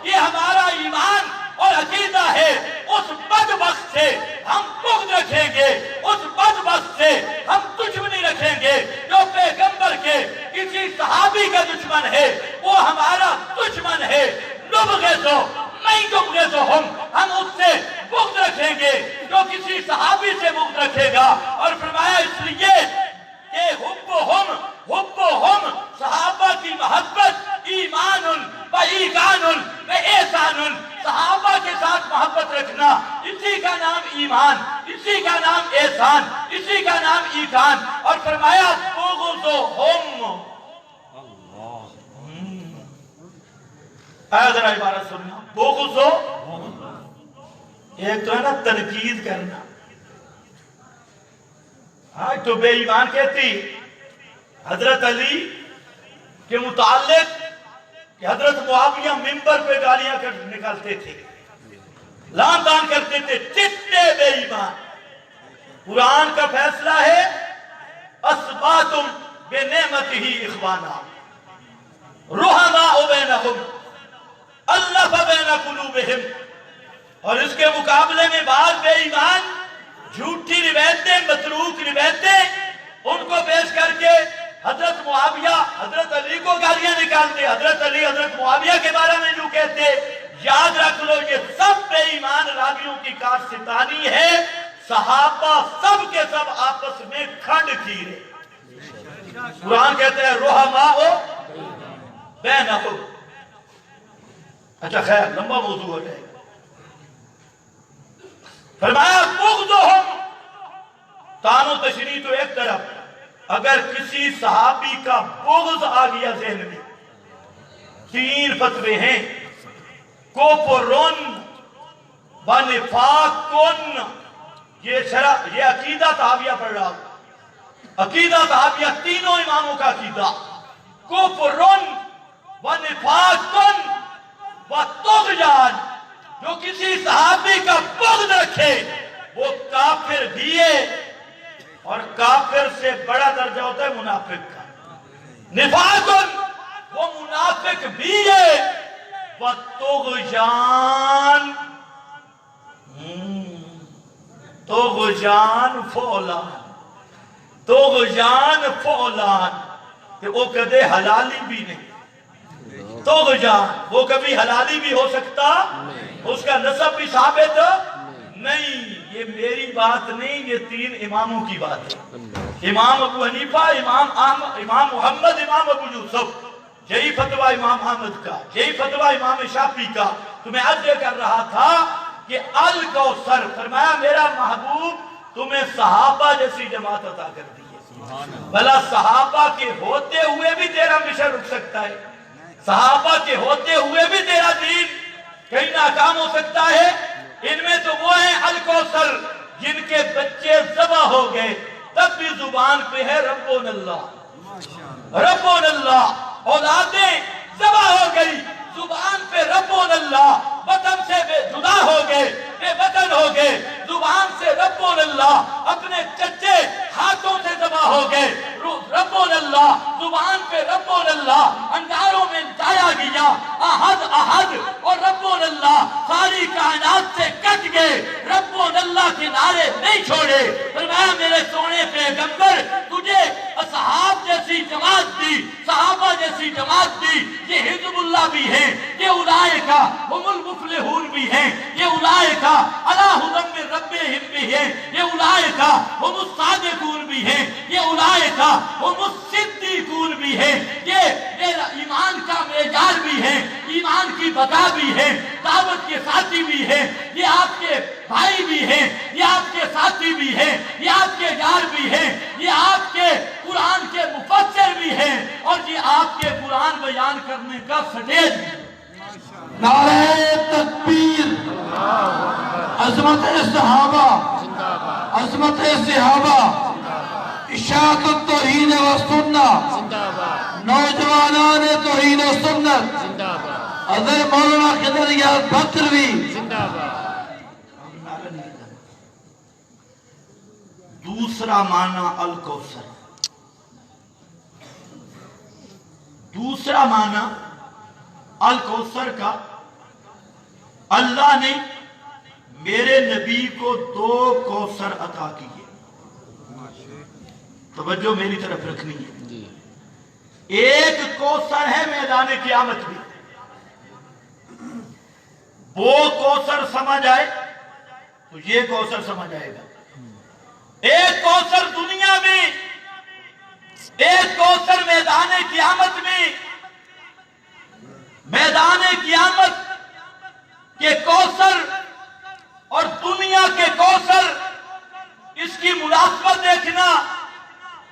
یہ ہمارا ایمان اور عقیدہ ہے، اس بدبخت سے ہم بغض رکھیں گے، اس بدبخت سے ہم دشمنی رکھیں گے، جو پیغمبر کے کسی صحابی کا دشمن ہے وہ ہمارا دشمن ہے، نبغض من یبغضہم، ہم اس سے بغض رکھیں گے جو کسی صحابی سے بغض رکھے گا، اور فرمایا اس لیے کہ حبہم صحابہ کی محبت ایمان و ایقان و احسان، صحابہ کے ساتھ محبت رکھنا اسی کا نام ایمان، اسی کا نام احسان، شیطان، اور فرمایا بغضہم، اے ذرا عبارت سننا، بغضہم ایک تو ہے نا تنقید کرنا، آج تو بے ایمان کہتی حضرت علی کے متعلق کہ حضرت معاویہ منبر پہ گالیاں نکالتے تھے، لان تان کرتے تھے، چٹے بے ایمان۔ قرآن کا فیصلہ ہے اصباتم بنعمتہ اخوانا رحماء بینہم الف بین قلوبہم، اور اس کے مقابلے میں بعض بے ایمان جھوٹی روایتیں، متروک روایتیں ان کو پیش کر کے حضرت معاویہ حضرت علی کو گالیاں نکالتے، حضرت علی حضرت معاویہ کے بارے میں جو کہتے۔ یاد رکھ لو یہ سب بے ایمان راویوں کی کارستانی ہے، صحابہ سب کے سب آپس میں کھنڈ کیے۔ قرآن کہتے ہیں رحماء بینہم۔ اچھا خیر لمبا موضوع ہو جائے گا۔ فرمایا بغضہم، تانو تشریح تو ایک طرف، اگر کسی صحابی کا بغض آ گیا ذہن میں، تین فتوے ہیں، کفرن و نفاقن، یہ عقیدہ تحاویہ پڑھ رہا ہوں، عقیدہ تحاویہ تینوں اماموں کا عقیدہ، کفرن و نفاقن و طغیان، جو کسی صحابی کا بغض رکھے وہ کافر بھی ہے، اور کافر سے بڑا درجہ ہوتا ہے منافق کا۔ نفاقن، وہ منافق بھی ہے، وَطُغْيَانٌ، طغیان فعلان، طغیان فعلان، کہ وہ کدے حلالی بھی نہیں، طغیان وہ کبھی حلالی بھی ہو سکتا، اس کا نسب بھی ثابت نہیں۔ یہ میری بات نہیں، یہ تین اماموں کی بات ہے، امام ابو حنیفہ، امام محمد، امام ابو یوسف، یہی فتویٰ امام احمد کا، یہی فتویٰ امام شافعی کا۔ تو میں عرض کر رہا تھا کہ الکوثر، فرمایا میرا محبوب تمہیں صحابہ جیسی جماعت عطا کر دی ہے، بھلا صحابہ کے ہوتے ہوئے بھی تیرا مشن رک سکتا ہے، صحابہ کے ہوتے ہوئے بھی تیرا دین کہیں ناکام ہو سکتا ہے۔ ان میں تو وہ ہیں الکوثر جن کے بچے ذبح ہو گئے، تب بھی زبان پہ ہے ربون اللہ، ربون اللہ، اولادیں ذبح ہو گئی، زبان پہ ربون اللہ، وطن سے بے جدا ہو گئے، بے وطن ہو گئے، زبان سے ربون اللہ، اپنے چچے ہاتھوں سے ذبح ہو گئے، ربون اللہ، زبان پہ ربون اللہ، انگاروں میں جایا گیا، احد احد، اور ربون اللہ ساری کائنات سے کٹ گئے، ربون اللہ کے نعرے نہیں چھوڑے۔ فرمایا میرے سونے پیغمبر تجھے اصحاب جیسی جماعت دی، صحابہ جیسی جماعت دی، یہ حزب اللہ بھی ہیں، یہ اولئک ہم المفلحون بھی ہیں، یہ اولئک علی ھدی من ربہم بھی ہیں، یہ اولئک ہم الصادقون بھی ہیں، یہ اولئک ہم الصدیقون بھی ہیں، یہ ایمان کا معیار بھی ہیں، ایمان کی بقا بھی ہیں، دعوت کے ساتھی بھی ہیں، یہ آپ کے بھائی بھی ہیں، یہ آپ کے ساتھی بھی ہیں، یہ آپ کے یار بھی ہیں، یہ آپ کے قرآن کے مفسر بھی ہیں، اور یہ آپ کے قرآن بیان کرنے کا سٹیج بھی ہے۔ نعرہ تکبیر، عظمت صحابہ، عظمت صحابہ، اشاعت التوحید و سنت، نوجوانان توحید و سنت، حضرت مولانا خضر یار بکروی، دوسرا معنی الکوثر، دوسرا معنی الکوثر کا، اللہ نے میرے نبی کو 2 کوثر عطا کیے، توجہ میری طرف رکھنی ہے۔ ایک کوثر ہے میدان قیامت میں، وہ کوثر سمجھ آئے تو یہ کوثر سمجھ آئے گا، ایک کوثر دنیا میں، ایک کوثر میدان قیامت میں۔ میدان قیامت کے کوثر اور دنیا کے کوثر، اس کی مناسبت دیکھنا،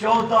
14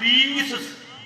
20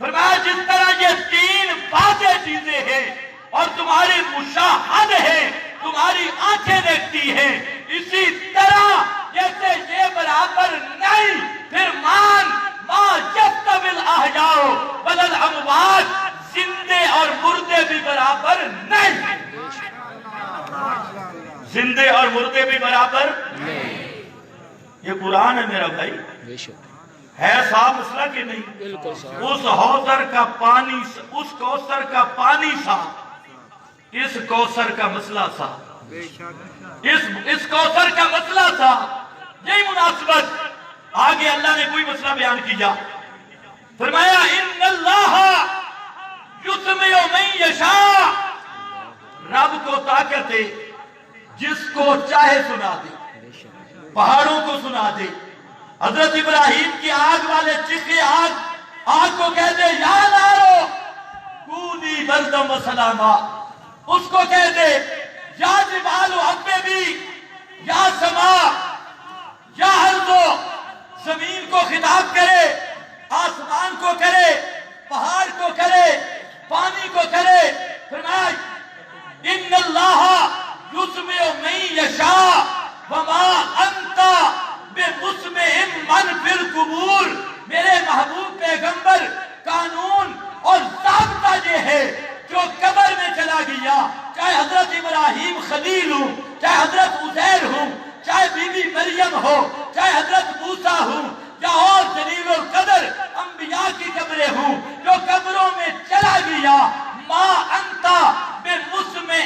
فرمایا جس طرح یہ تین واضح چیزیں ہیں اور تمہاری مشاہد ہے، تمہاری آنکھیں دیکھتی ہیں، اسی طرح جیسے یہ برابر نہیں، پھر مان ما یستوی الاحیاء ولا الاموات، زندے اور مردے بھی برابر نہیں، زندے اور مردے بھی برابر نہیں۔ یہ قرآن ہے میرا بھائی، بے شک ہے صاحب مسئلہ کہ نہیں؟ بالکل صاحب اس کوثر کا پانی، اس کوثر کا پانی صاحب، اس کوثر کا مسئلہ صاحب، اس کوثر کا مسئلہ تھا۔ یہی مناسبت آگے اللہ نے کوئی مسئلہ بیان کیا، فرمایا ان اللہ یسمع من یشاء، رب کو طاقت ہے جس کو چاہے سنا دے، پہاڑوں کو سنا دے۔ حضرت ابراہیم کی آگ والے چیخے آگ کو کہہ دے یا نارو کونی بردم و سلاما، اس کو کہہ دے یا جبال حبیبی، یا سما، یا ارضو، زمین کو خطاب کرے، آسمان کو کرے، پہاڑ کو کرے، پانی کو کرے۔ فرمایا ان اللہ یسمع من یشاء وما انت بمسمع من فی القبور، میرے محبوب پیغمبر قانون اور ضابطہ یہ ہے جو قبر میں چلا گیا، چاہے حضرت ابراہیم خلیل ہوں، چاہے حضرت عزیر ہوں، چاہے بی بی مریم ہو، چاہے حضرت موسیٰ ہوں، یا اور جلیل القدر انبیاء کی قبریں ہوں، جو قبروں میں چلا گیا، ما انتا بمسمع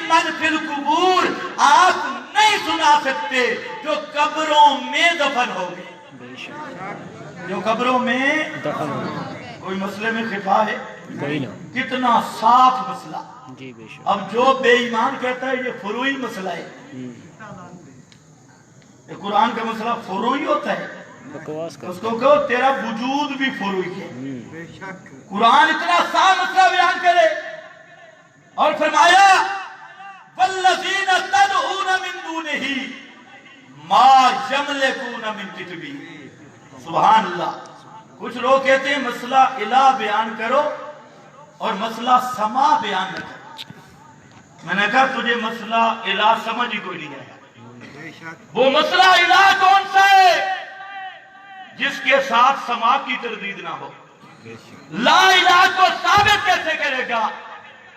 من فی القبور، آپ نہیں سنا سکتے جو قبروں میں دفن ہو گئے، جو قبروں میں دفن ہو گئے۔ کوئی مسئلے میں خفا ہے؟ کوئی نہ، کتنا صاف مسئلہ۔ جی بے شک اب جو بے ایمان کہتا ہے یہ فروعی مسئلہ ہے، یہ قرآن کا مسئلہ فروعی ہوتا ہے، بکواس کر اس کو کہو تیرا وجود بھی فروعی ہے۔ قرآن اتنا صاف مسئلہ بیان کرے اور فرمایا والذین تدعون من دونہ ما یملکون من قطمیر، سبحان اللہ۔ کچھ لوگ کہتے ہیں مسئلہ الہ بیان کرو اور مسئلہ سما بیان نہ کرو۔ میں نے کہا تجھے مسئلہ الہ سمجھ ہی کوئی نہیں آیا۔ وہ مسئلہ الہ کون سا ہے جس کے ساتھ سما کی تردید نہ ہو؟ لا الہ کو ثابت کیسے کرے گا؟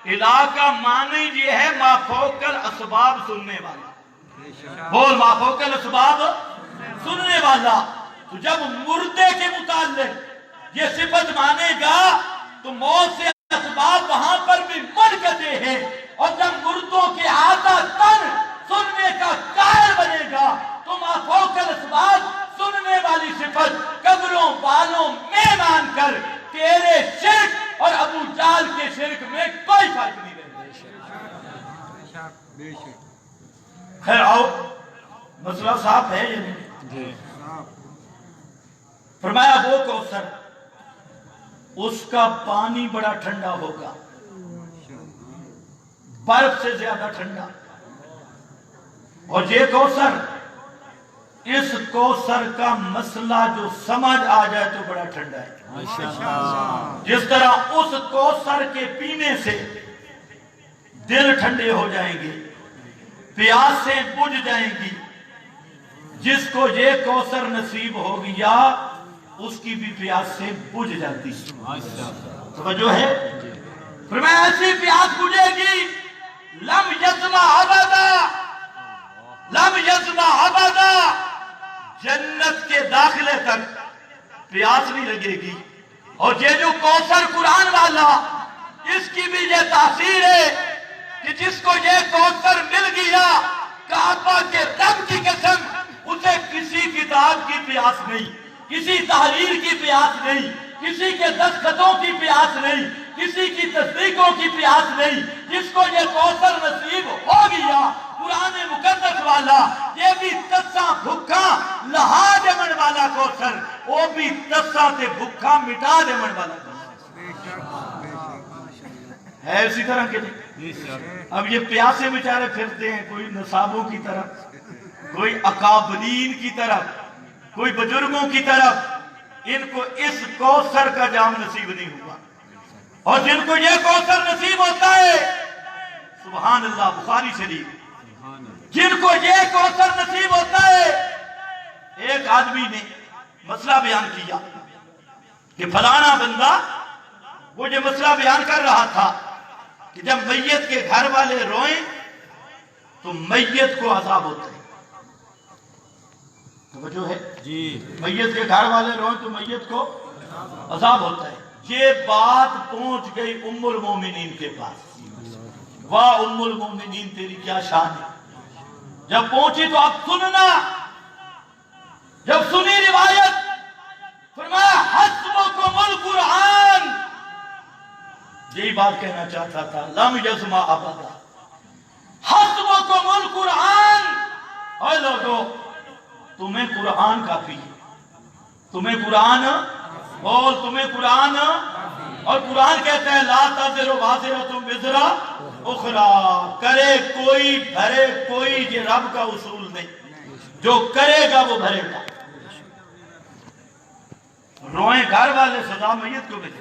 الہ کا معنی یہ ہے ما فوق الاسباب سننے والا، بول ما فوق الاسباب سننے والا۔ تو جب مردے کے متعلق یہ صفت مانے گا تو موت سے اسباب وہاں پر بھی منقطع ہیں، اور جب مردوں کے آدھا تن سننے کا قائل بنے گا تو ما فوق الاسباب سننے والی صفت قبروں والوں میں مان کر تیرے شرک اور ابو جال کے شرک میں کوئی فرق نہیں رہے۔ خیر آؤ، مسئلہ صاف ہے یہ نہیں؟ جی فرمایا وہ کوثر، اس کا پانی بڑا ٹھنڈا ہوگا، برف سے زیادہ ٹھنڈا، اور یہ کوثر، اس کوثر کا مسئلہ جو سمجھ آ جائے تو بڑا ٹھنڈا ہے۔ جس طرح اس کوثر کے پینے سے دل ٹھنڈے ہو جائیں گے، پیاسیں بجھ جائیں گی، جس کو یہ کوثر نصیب ہو گیا اس کی بھی پیاسیں بجھ جاتی۔ توجہ ہے؟ فرمایا ایسی پیاس بجھے گی لم یظمأ ابدا، لم یظمأ ابدا، جنت کے داخلے تک پیاس نہیں لگے گی۔ اور یہ جو کوثر قرآن والا، اس کی بھی یہ تاثیر ہے کہ جس کو یہ کوثر مل گیا، کعبہ کے رب کی قسم، اسے کسی کتاب کی پیاس نہیں، کسی تحریر کی پیاس نہیں، کسی کے دستخطوں کی پیاس نہیں، کسی کی تصدیقوں کی پیاس نہیں۔ جس کو یہ کوثر نصیب ہو گیا قرآن مقدس والا، یہ بھی تسا بھکھا لہا دیمن والا کوثر، وہ بھی تسا تے بھکھا مٹا دیمن والا کوثر ہے۔ اسی طرح کے اب یہ پیاسے بیچارے پھرتے ہیں، کوئی نصابوں کی طرف، کوئی اکابرین کی طرف، کوئی بزرگوں کی طرف، ان کو اس کوثر کا جام نصیب نہیں ہوا، اور جن کو یہ کوثر نصیب ہوتا ہے، سبحان اللہ، بخاری شریف، جن کو یہ کوثر نصیب ہوتا ہے، ایک آدمی نے مسئلہ بیان کیا کہ فلانا بندہ، وہ یہ مسئلہ بیان کر رہا تھا کہ جب میت کے گھر والے روئیں تو میت کو عذاب ہوتا ہے، توجہ ہے جی، میت کے گھر والے روئیں تو میت کو عذاب ہوتا ہے۔ یہ بات پہنچ گئی ام المومنین کے پاس، واہ ام المومنین تیری کیا شان ہے، جب پہنچی تو اب سننا، جب سنی روایت، فرمایا حسبکم القرآن، یہی بات کہنا چاہتا تھا، لم یزما ابدا، حسبکم القرآن، اے لوگو تمہیں قرآن کافی ہے، تمہیں قرآن، بول تمہیں قرآن، اور قرآن کہتا ہے لا تزر وازرۃ وزر اخری، کرے کوئی بھرے کوئی، یہ رب کا اصول نہیں، جو کرے گا وہ بھرے گا۔ روئیں گھر والے، سزا میت کو ملے،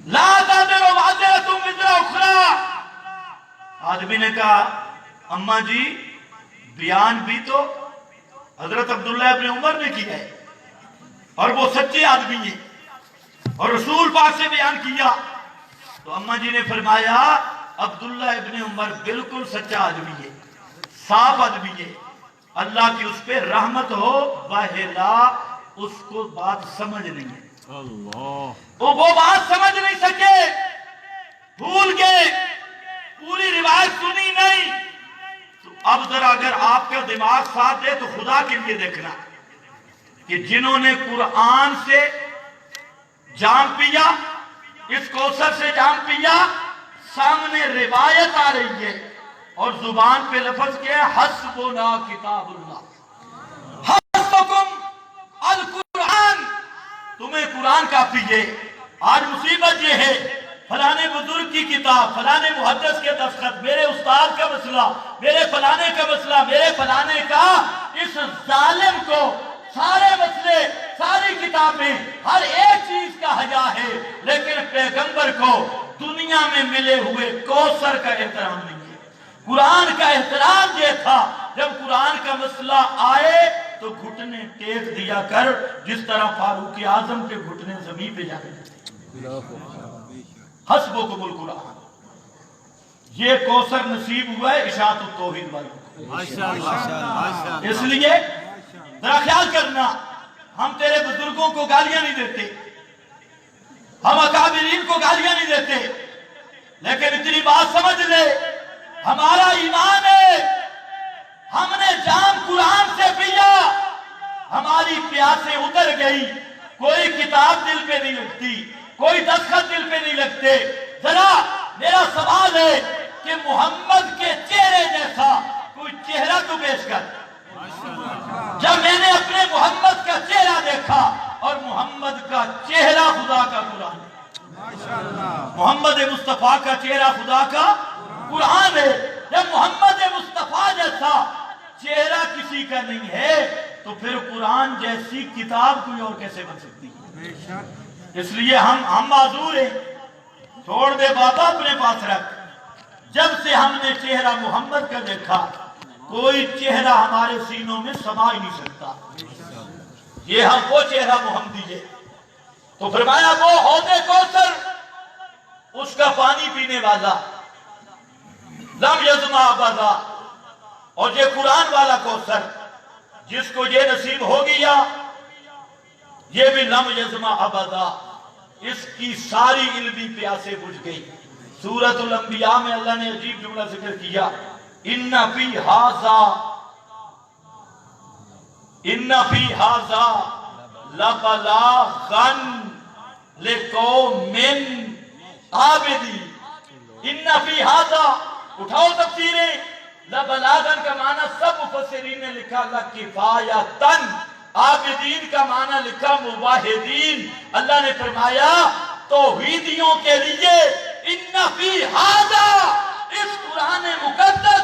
لا تزر وازرۃ وزر اخری۔ آدمی نے کہا اماں جی بیان بھی تو حضرت عبداللہ ابن عمر نے کیا ہے، اور وہ سچے آدمی ہیں، اور رسول پاک سے بیان کیا، تو اماں جی نے فرمایا عبداللہ ابن عمر بالکل سچا آدمی ہے، صاف آدمی ہے، اللہ کی اس پہ رحمت ہو، واہلا اس کو بات سمجھ نہیں ہے، اللہ، وہ بات سمجھ نہیں سکے، بھول گئے، پوری روایت سنی نہیں۔ تو اب ذرا اگر آپ کا دماغ ساتھ دے تو خدا کے لیے دیکھنا کہ جنہوں نے قرآن سے جام پیا، اس کوثر سے جام پیا، سامنے روایت آ رہی ہے اور زبان پہ لفظ کیا ہے حسبنا کتاب اللہ، حسبکم القرآن، تمہیں قرآن کافی ہے۔ آج مصیبت یہ ہے فلانے بزرگ کی کتاب، فلانے محدث کے دستخط، میرے استاد کا مسئلہ، میرے فلانے کا مسئلہ، میرے فلانے کا، اس ظالم کو سارے مسئلے، ساری کتابیں، ہر ایک چیز کا حیا ہے، لیکن پیغمبر کو دنیا میں ملے ہوئے کوثر کا احترام نہیں ہے۔ قرآن کا احترام یہ تھا جب قرآن کا مسئلہ آئے تو گھٹنے ٹیک دیا کر، جس طرح فاروق اعظم کے گھٹنے زمین پہ جانے تھے۔ حسبکم القرآن، یہ کوثر نصیب ہوا ہے اشاعت التوحید والوں کو، ماشاءاللہ، اس لیے ذرا خیال کرنا، ہم تیرے بزرگوں کو گالیاں نہیں دیتے، ہم اکابرین کو گالیاں نہیں دیتے، لیکن اتنی بات سمجھ لے، ہمارا ایمان ہے، ہم نے جام قرآن سے پیا، ہماری پیاسیں اتر گئی، کوئی کتاب دل پہ نہیں لگتی، کوئی دستخط دل پہ نہیں لگتے۔ ذرا میرا سوال ہے کہ محمد کے چہرے جیسا کوئی چہرہ تو پیش کر۔ جب میں نے اپنے محمد کا چہرہ دیکھا، اور محمد کا چہرہ خدا کا قرآن ہے، محمد مصطفیٰ کا چہرہ خدا کا قرآن ہے، جب محمد مصطفیٰ جیسا چہرہ کسی کا نہیں ہے تو پھر قرآن جیسی کتاب کوئی اور کیسے بن سکتی ہے؟ اس لیے ہم معذور ہیں، چھوڑ دے بابا اپنے پاس رکھ۔ جب سے ہم نے چہرہ محمد کا دیکھا، کوئی چہرہ ہمارے سینوں میں سما ہی نہیں سکتا، یہ ہم وہ چہرہ محمدی ہے۔ تو فرمایا وہ حوض کوثر، اس کا پانی پینے والا، لم یزما ابدا، اور یہ قرآن والا کوثر جس کو یہ نصیب ہو گیا، یہ بھی لم یزما ابدا، اس کی ساری علمی پیاسے بجھ گئی۔ سورۃ الانبیاء میں اللہ نے عجیب جملہ ذکر کیا، ان فی ھذا لبلاغا لقوم عابدین۔ ان فی ھذا، اٹھاؤ تفسیریں، لبلاغن کا معنی سب مفسرین نے لکھا لکفایتن، عابدین کا معنی لکھا مواحدین۔ اللہ نے فرمایا توحیدیوں کے لیے ان فی ھذا، اس قرآن مقدس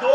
2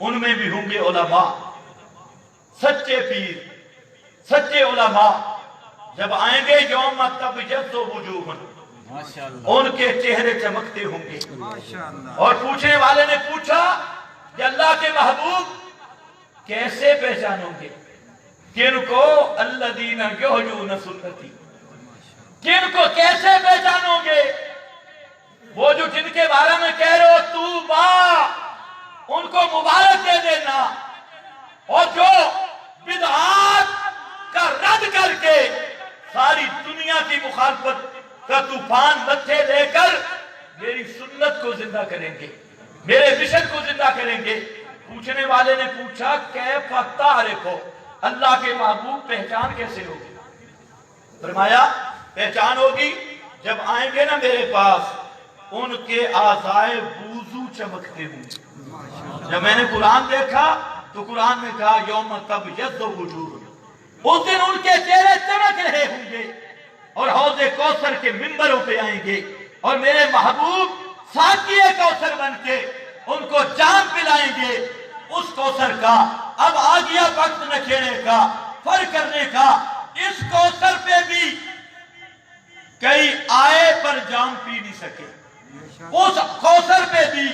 ان میں بھی ہوں گے علماء، سچے پیر، سچے علماء جب آئیں گے یوم تبیض وجوہ، ان کے چہرے چمکتے ہوں گے۔ اور پوچھنے والے نے پوچھا کہ اللہ کے محبوب کیسے پہچانوں گے؟ کن کو؟ الذین یحیون سنتی، کن کو کیسے پہچانوں گے؟ وہ جو جن کے بارے میں کہہ رہے ہو طوبیٰ، ان کو مبارک دے دینا، اور جو بدعات کا رد کر کے ساری دنیا کی مخالفت کا طوفان متھے لے کر میری سنت کو زندہ کریں گے، میرے مشن کو زندہ کریں گے۔ پوچھنے والے نے پوچھا کیف تعرف، اللہ کے محبوب پہچان کیسے ہوگی؟ فرمایا پہچان ہوگی جب آئیں گے نا میرے پاس، ان کے اعضائے وضو چمکتے ہوں گے۔ جب میں نے قرآن دیکھا تو قرآن میں کہا یوم تبیض وجوہ، اس دن ان کے چہرے چمک رہے ہوں گے، اور حوض کوثر کے منبروں پہ آئیں گے، اور میرے محبوب ساقی کوثر بن کے ان کو جام پلائیں گے اس کوثر کا۔ اب آ گیا وقت نکھیڑے کا، فر کرنے کا۔ اس کوثر پہ بھی کئی آئے پر جام پی نہیں سکے، اس کوثر پہ بھی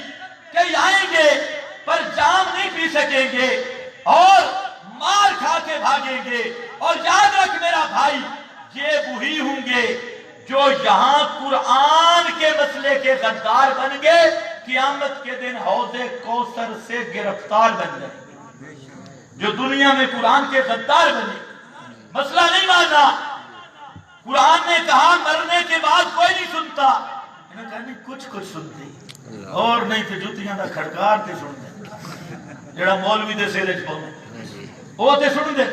کئی آئیں گے پر جام نہیں پی سکیں گے، اور مار کھا کے بھاگیں گے۔ اور یاد رکھ میرا بھائی، یہ وہی ہوں گے جو یہاں قرآن کے مسئلے کے غدار بن گئے، قیامت کے دن حوض کوثر سے گرفتار بن گئے۔ جو دنیا میں قرآن کے غدار بنے، مسئلہ نہیں مانا، قرآن نے کہا مرنے کے بعد کوئی نہیں سنتا، انہوں نے کہا نہیں کچھ کچھ سنتے، اور نہیں تو جوتیاں دا کھڑکار تے سن دے، جڑا مولوی دے سیرے چ پاؤں وہ تے سن دے۔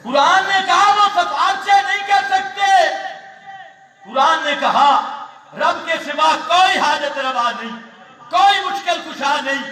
قرآن نے کہا وہ سفارشیں نہیں کر سکتے، قرآن نے کہا رب کے سوا کوئی حاجت روا نہیں، کوئی مشکل کشا نہیں،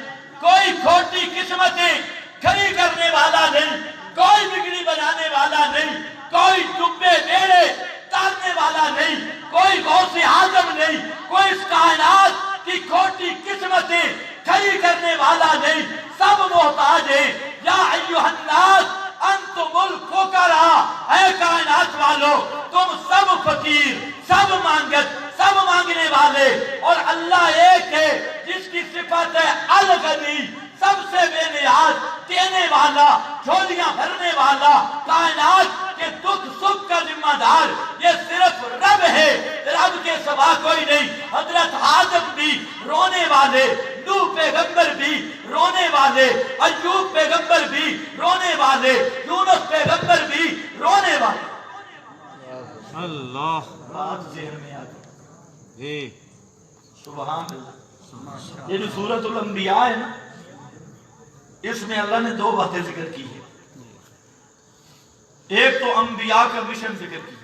کوئی کھوٹی قسمتیں کھڑی کرنے والا نہیں، کوئی بگڑی بنانے والا نہیں، کوئی ڈبے بیڑے تارنے والا نہیں، کوئی غوث اعظم نہیں، کوئی اس کائنات کی کھوٹی قسمتیں کھڑی کرنے والا نہیں، سب محتاج ہیں۔ یا ایھا الناس انتم الفقراء، اے کائنات والو تم سب فقیر، سب مانگت، سب مانگنے والے، اور اللہ ایک ہے جس کی صفت ہے الغنی، سب سے بے نیاز، دینے والا، جھولیاں بھرنے والا، کائنات کے دکھ سکھ کا ذمہ دار یہ صرف رب ہے، رب کے سوا کوئی نہیں۔ حضرت آدم بھی رونے والے، نوح پیغمبر بھی رونے والے، ایوب پیغمبر بھی رونے والے، یونس پیغمبر بھی رونے والے۔ اللہ بات ذہن میں آ گئی، سبحان اللہ۔ یہ جو سورۃ الانبیاء ہے نا، اس میں اللہ نے دو باتیں ذکر کی ہیں۔ ایک تو انبیاء کا مشن ذکر کی،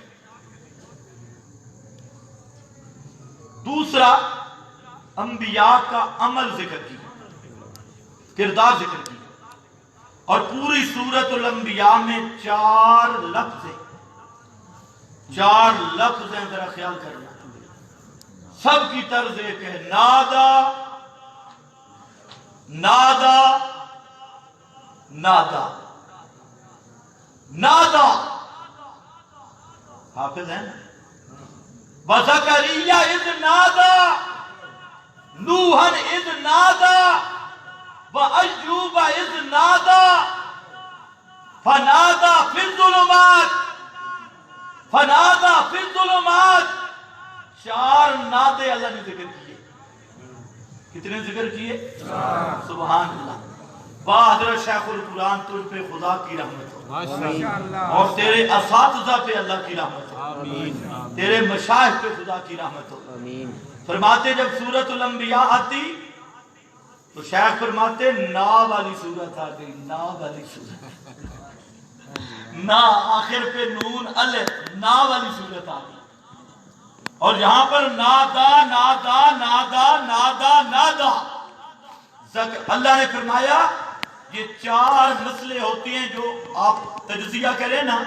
دوسرا انبیاء کا عمل ذکر کی، کردار ذکر کی۔ اور پوری سورۃ الانبیاء میں 4 لفظ ہیں، 4 لفظ ہیں، ذرا خیال کرنا۔ سب کی طرز ایک ہے، نادا نادا نادا نادا، حافظ ہیں نا؟ وَزَكَرِيَّا اِذْ نَادَا نُوحًا اِذْ نَادَا وَأَيُّوبَ اِذْ نَادَا فَنَادَا فِي الظُّلُمَاتِ فَنَادَا فِي الظُّلُمَاتِ۔ 4 نادے اللہ نے ذکر کیے۔ کتنے ذکر کیے؟ سبحان اللہ۔ واہ حضرت شیخ القرآن تجھ پہ خدا کی رحمت ہو، اور تیرے اساتذہ پہ اللہ کی رحمت ہو، تیرے مشائخ پہ خدا کی رحمت ہو۔ فرماتے جب سورۃ الانبیاء آتی تو شیخ فرماتے نا والی سورت آ گئی، نا والی سورت، نا آخر پہ نون الف، نا والی سورت آ گئی۔ اور یہاں پر نادا نادا نادا نادا نادا، اللہ نے فرمایا یہ 4 مسئلے ہوتی ہیں جو آپ تجزیہ کریں نا،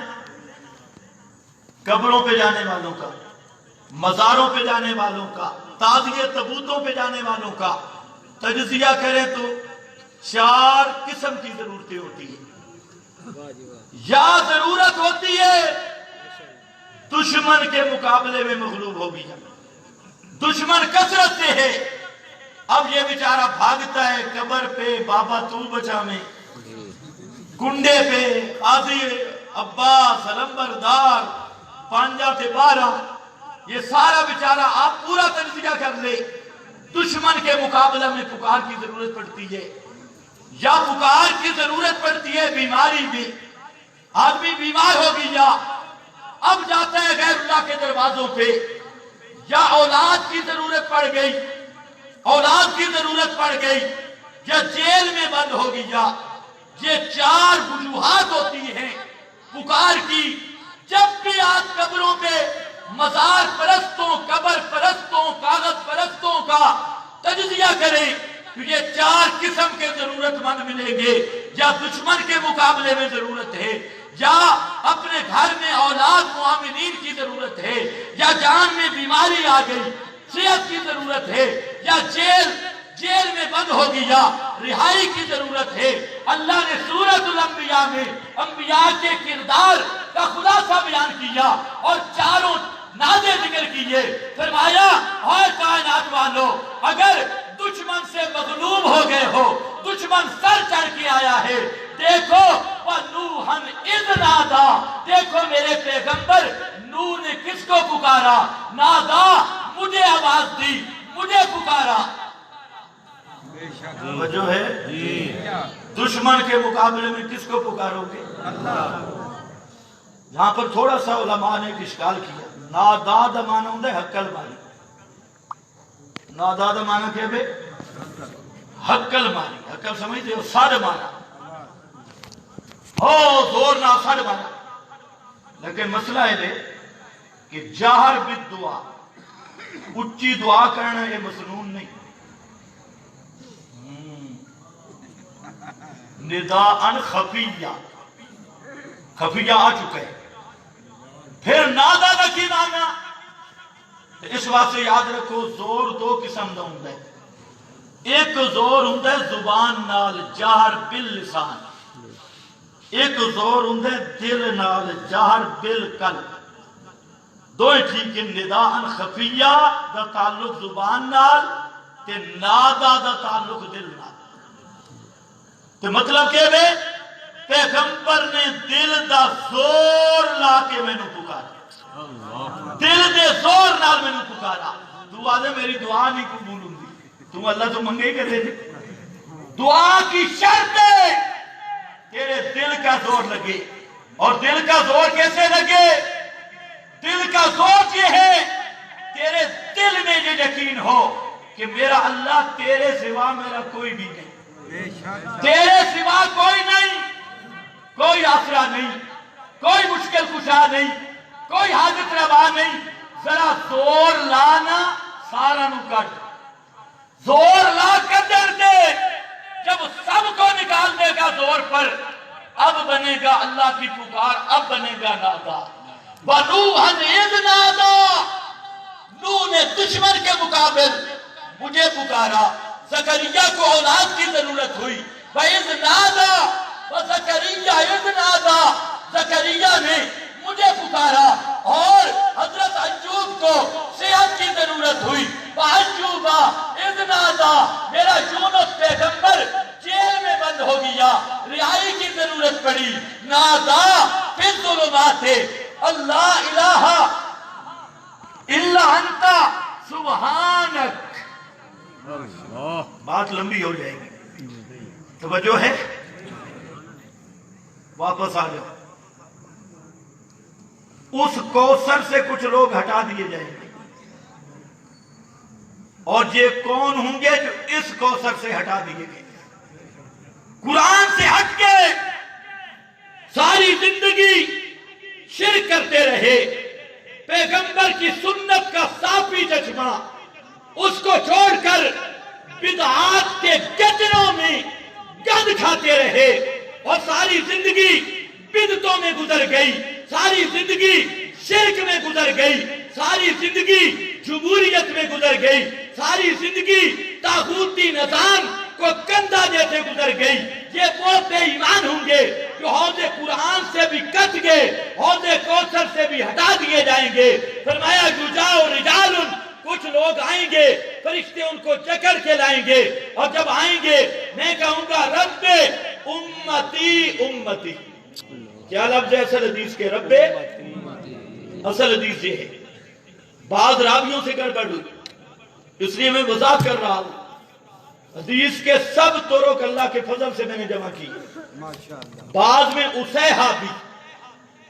قبروں پہ جانے والوں کا، مزاروں پہ جانے والوں کا، تعزیہ تبوتوں پہ جانے والوں کا تجزیہ کریں تو 4 قسم کی ضرورتیں ہوتی ہیں۔ یا ضرورت ہوتی ہے دشمن کے مقابلے میں مغلوب ہو گیا، دشمن کثرت سے ہے، اب یہ بیچارہ بھاگتا ہے قبر پہ بابا تو بچا میں، کنڈے پہ قاضی عباس علمبردار 5 سے 12، یہ سارا بیچارہ آپ پورا تجزیہ کر لے، دشمن کے مقابلے میں پکار کی ضرورت پڑتی ہے، یا پکار کی ضرورت پڑتی ہے بیماری میں، آدمی بیمار ہو گیا اب جاتا ہے غیر اللہ کے دروازوں پہ، یا اولاد کی ضرورت پڑ گئی، اولاد کی ضرورت پڑ گئی، یا جیل میں بند ہو گیا، یہ 4 وجوہات ہوتی ہیں پکار کی۔ جب بھی آپ قبروں پہ مزار پرستوں، قبر پرستوں، کاغذ پرستوں کا تجزیہ کریں تو یہ 4 قسم کے ضرورت مند ملیں گے، یا دشمن کے مقابلے میں ضرورت ہے، یا اپنے گھر میں اولاد معاملین کی ضرورت ہے، یا جان میں بیماری آ گئی صحت کی ضرورت ہے، یا جیل میں بند ہو گیا رہائی کی ضرورت ہے۔ اللہ نے سورۃ الانبیاء میں انبیاء کے کردار کا خلاصہ بیان کیا اور 4 نازے ذکر کیے، فرمایا اور کائنات والو اگر دشمن سے مغلوب ہو گئے ہو، دشمن سر چڑھ کے آیا ہے، دیکھو وَنُوحًا اِذْ نَادَا، دیکھو میرے پیغمبر نوح نے کس کو پکارا، نادا مجھے آواز دی، مجھے پکارا۔ وجہ ہے دشمن کے مقابلے میں کس کو پکارو گے؟ یہاں پر تھوڑا سا علماء نے ایک اشکال کیا، ناداد معنی ہوتا ہے حقل ماری، ناداد معنی کیا بے؟ حقل ماری، حقل سمجھتے ہو ساڑھ مانا، زور نہ ساڑھ مانا، لیکن مسئلہ ہے کہ جاہر بالدعا اچھی دعا کرنا یہ مسنون نہیں، نداءً خفیہ، خفیہ آ چکا ہے، پھر نادا دا کی مانا، اس واسطے یاد رکھو زور 2 قسم دا ہوندا ہے، ایک زور ہوندا ہے زبان نال جاہر باللسان، ایک زور ہوندا ہے دل نال جاہر بالقلب، دوئے ٹھیک ہے۔ نداءً خفیہ دا تعلق زبان نال تے نادا دا تعلق دل نال، تو مطلب کہ بے پیغمبر نے دل دا زور لا کے میں نے پکارا، دل دے زور نال میں نے پکارا، تو آدھے میری دعا نہیں قبول ہوں گی، تم اللہ تو منگے ہی کرے دے، دعا کی شرط ہے تیرے دل کا زور لگے، اور دل کا زور کیسے لگے؟ دل کا زور یہ ہے تیرے دل میں یہ یقین ہو کہ میرا اللہ تیرے سوا میرا کوئی بھی نہیں، تیرے سوا کوئی نہیں، کوئی آسرا نہیں، کوئی مشکل کشا نہیں، کوئی حاجت روا نہیں، ذرا زور لانا سارا نو کٹ، زور لا کر دے، جب سب کو نکال دے گا زور پر، اب بنے گا اللہ کی پکار، اب بنے گا نادا۔ وَنُوحًا اِذْ نَادَا، نوح نے دشمن کے مقابل مجھے پکارا، زکریا کو اولاد کی ضرورت ہوئی، وَإِذْ نَادَا وَزَكَرِيَّا اِذْ نَادَا، زکریا نے مجھے پکارا، اور حضرت ایوب کو صحت کی ضرورت ہوئی، وَأَيُّوبَ اِذْ نَادَا، میرا یونس پیغمبر جیل میں بند ہو گیا، رہائی کی ضرورت پڑی، نادا فی الظلمات اللہ الہ الا انت سبحانک۔ بات لمبی ہو جائے گی، توجہ ہے، واپس آ جاؤ۔ اس کوثر سے کچھ لوگ ہٹا دیے جائیں گے، اور یہ کون ہوں گے جو اس کوثر سے ہٹا دیے گئے؟ قرآن سے ہٹ کے ساری زندگی شرک کرتے رہے، پیغمبر کی سنت کا صافی چشمہ اس کو چھوڑ کر بدعات کے گدنوں میں گند کھاتے رہے، اور ساری زندگی بدعتوں میں گزر گئی، ساری زندگی شرک میں گزر گئی، ساری زندگی جمہوریت میں گزر گئی، ساری زندگی طاغوتی نظام کو کندھا جیسے گزر گئی۔ یہ وہ بے ایمان ہوں گے جو حوض قرآن سے بھی کٹ گئے، حوض کوثر سے بھی ہٹا دیے جائیں گے۔ فرمایا یجاء رجال، کچھ لوگ آئیں گے، فرشتے ان کو جکڑ کے لائیں گے، اور جب آئیں گے میں کہوں گا رب امتی امتی۔ کیا لفظ ہے اصل حدیث کے؟ رب اصل حدیث یہ ہے، بعض راویوں سے گڑبڑ ہوئی، اس لیے میں وضاحت کر رہا ہوں۔ حدیث کے سب طرق اللہ کے فضل سے میں نے جمع کی، بعض میں اصحابی،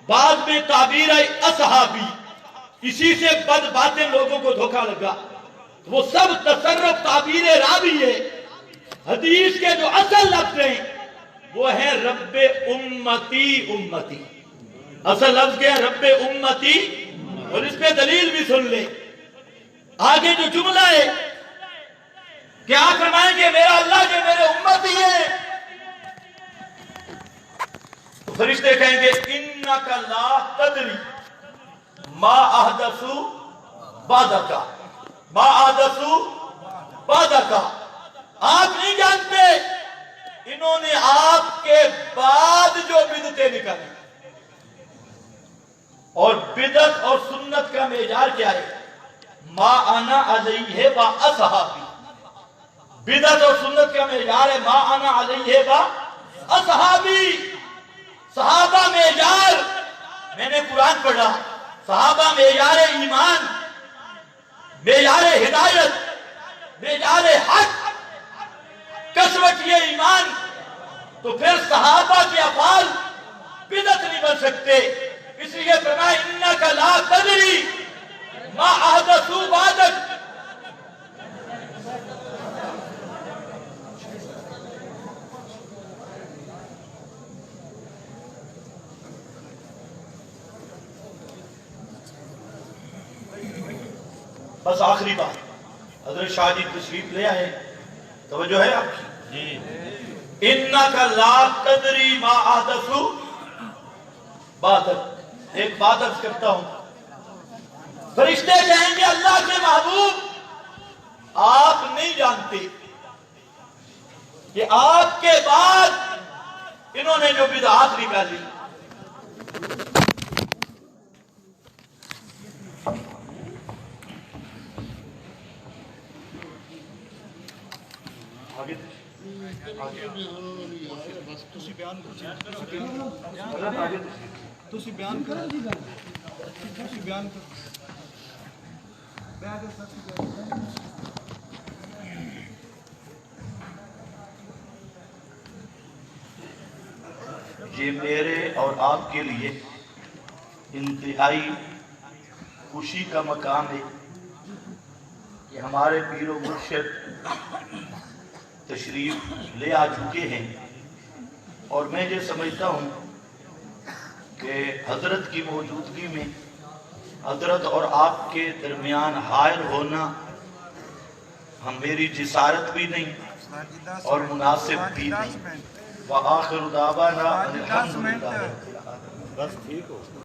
بعض میں تعبیر اصحابی، اسی سے بد باتیں لوگوں کو دھوکہ لگا، وہ سب تصرف تعبیر راوی ہے۔ حدیث کے جو اصل لفظ ہیں وہ ہے رب امتی امتی۔ اصل لفظ کیا ہے؟ رب امتی، اور اس پہ دلیل بھی سن لے۔ آگے جو جملہ ہے، کیا فرمائیں گے میرا اللہ جو میرے امتی ہے، تو فرشتے کہیں گے انک لا تدری ما احدثوا بعدک، ما احدثوا بعدک، آپ نہیں جانتے انہوں نے آپ کے بعد جو بدعتیں نکالی۔ اور بدعت اور سنت کا معیار کیا ہے؟ ما انا علیہ و اصحابی۔ بدعت اور سنت کا معیار ہے ما انا علیہ و اصحابی۔ صحابہ معیار، میں نے قرآن پڑھا، صحابہ معیار ایمان، معیار ہدایت، معیار حق، کسوٹی ایمان، تو پھر صحابہ کے افعال بدعت نہیں بن سکتے۔ اس لیے فرمایا انک لا تدری ما احدثوا بعدک۔ بس آخری بات، حضرت شاہ جی تشریف لے آئے، توجہ ہے آپ کی؟ انک لا تدری ما احدثوا بعدک۔ ایک بات عرض کرتا ہوں، فرشتے کہیں گے اللہ کے محبوب آپ نہیں جانتے کہ آپ کے بعد انہوں نے جو بدعات نکالی۔ یہ میرے اور آپ کے لیے انتہائی خوشی کا مقام ہے کہ ہمارے پیر و مرشد تشریف لے آ چکے ہیں، اور میں یہ سمجھتا ہوں کہ حضرت کی موجودگی میں حضرت اور آپ کے درمیان حائل ہونا ہم میری جسارت بھی نہیں اور مناسب بھی نہیں۔ وآخر دعوانا الحمدللہ۔ بس ٹھیک ہو۔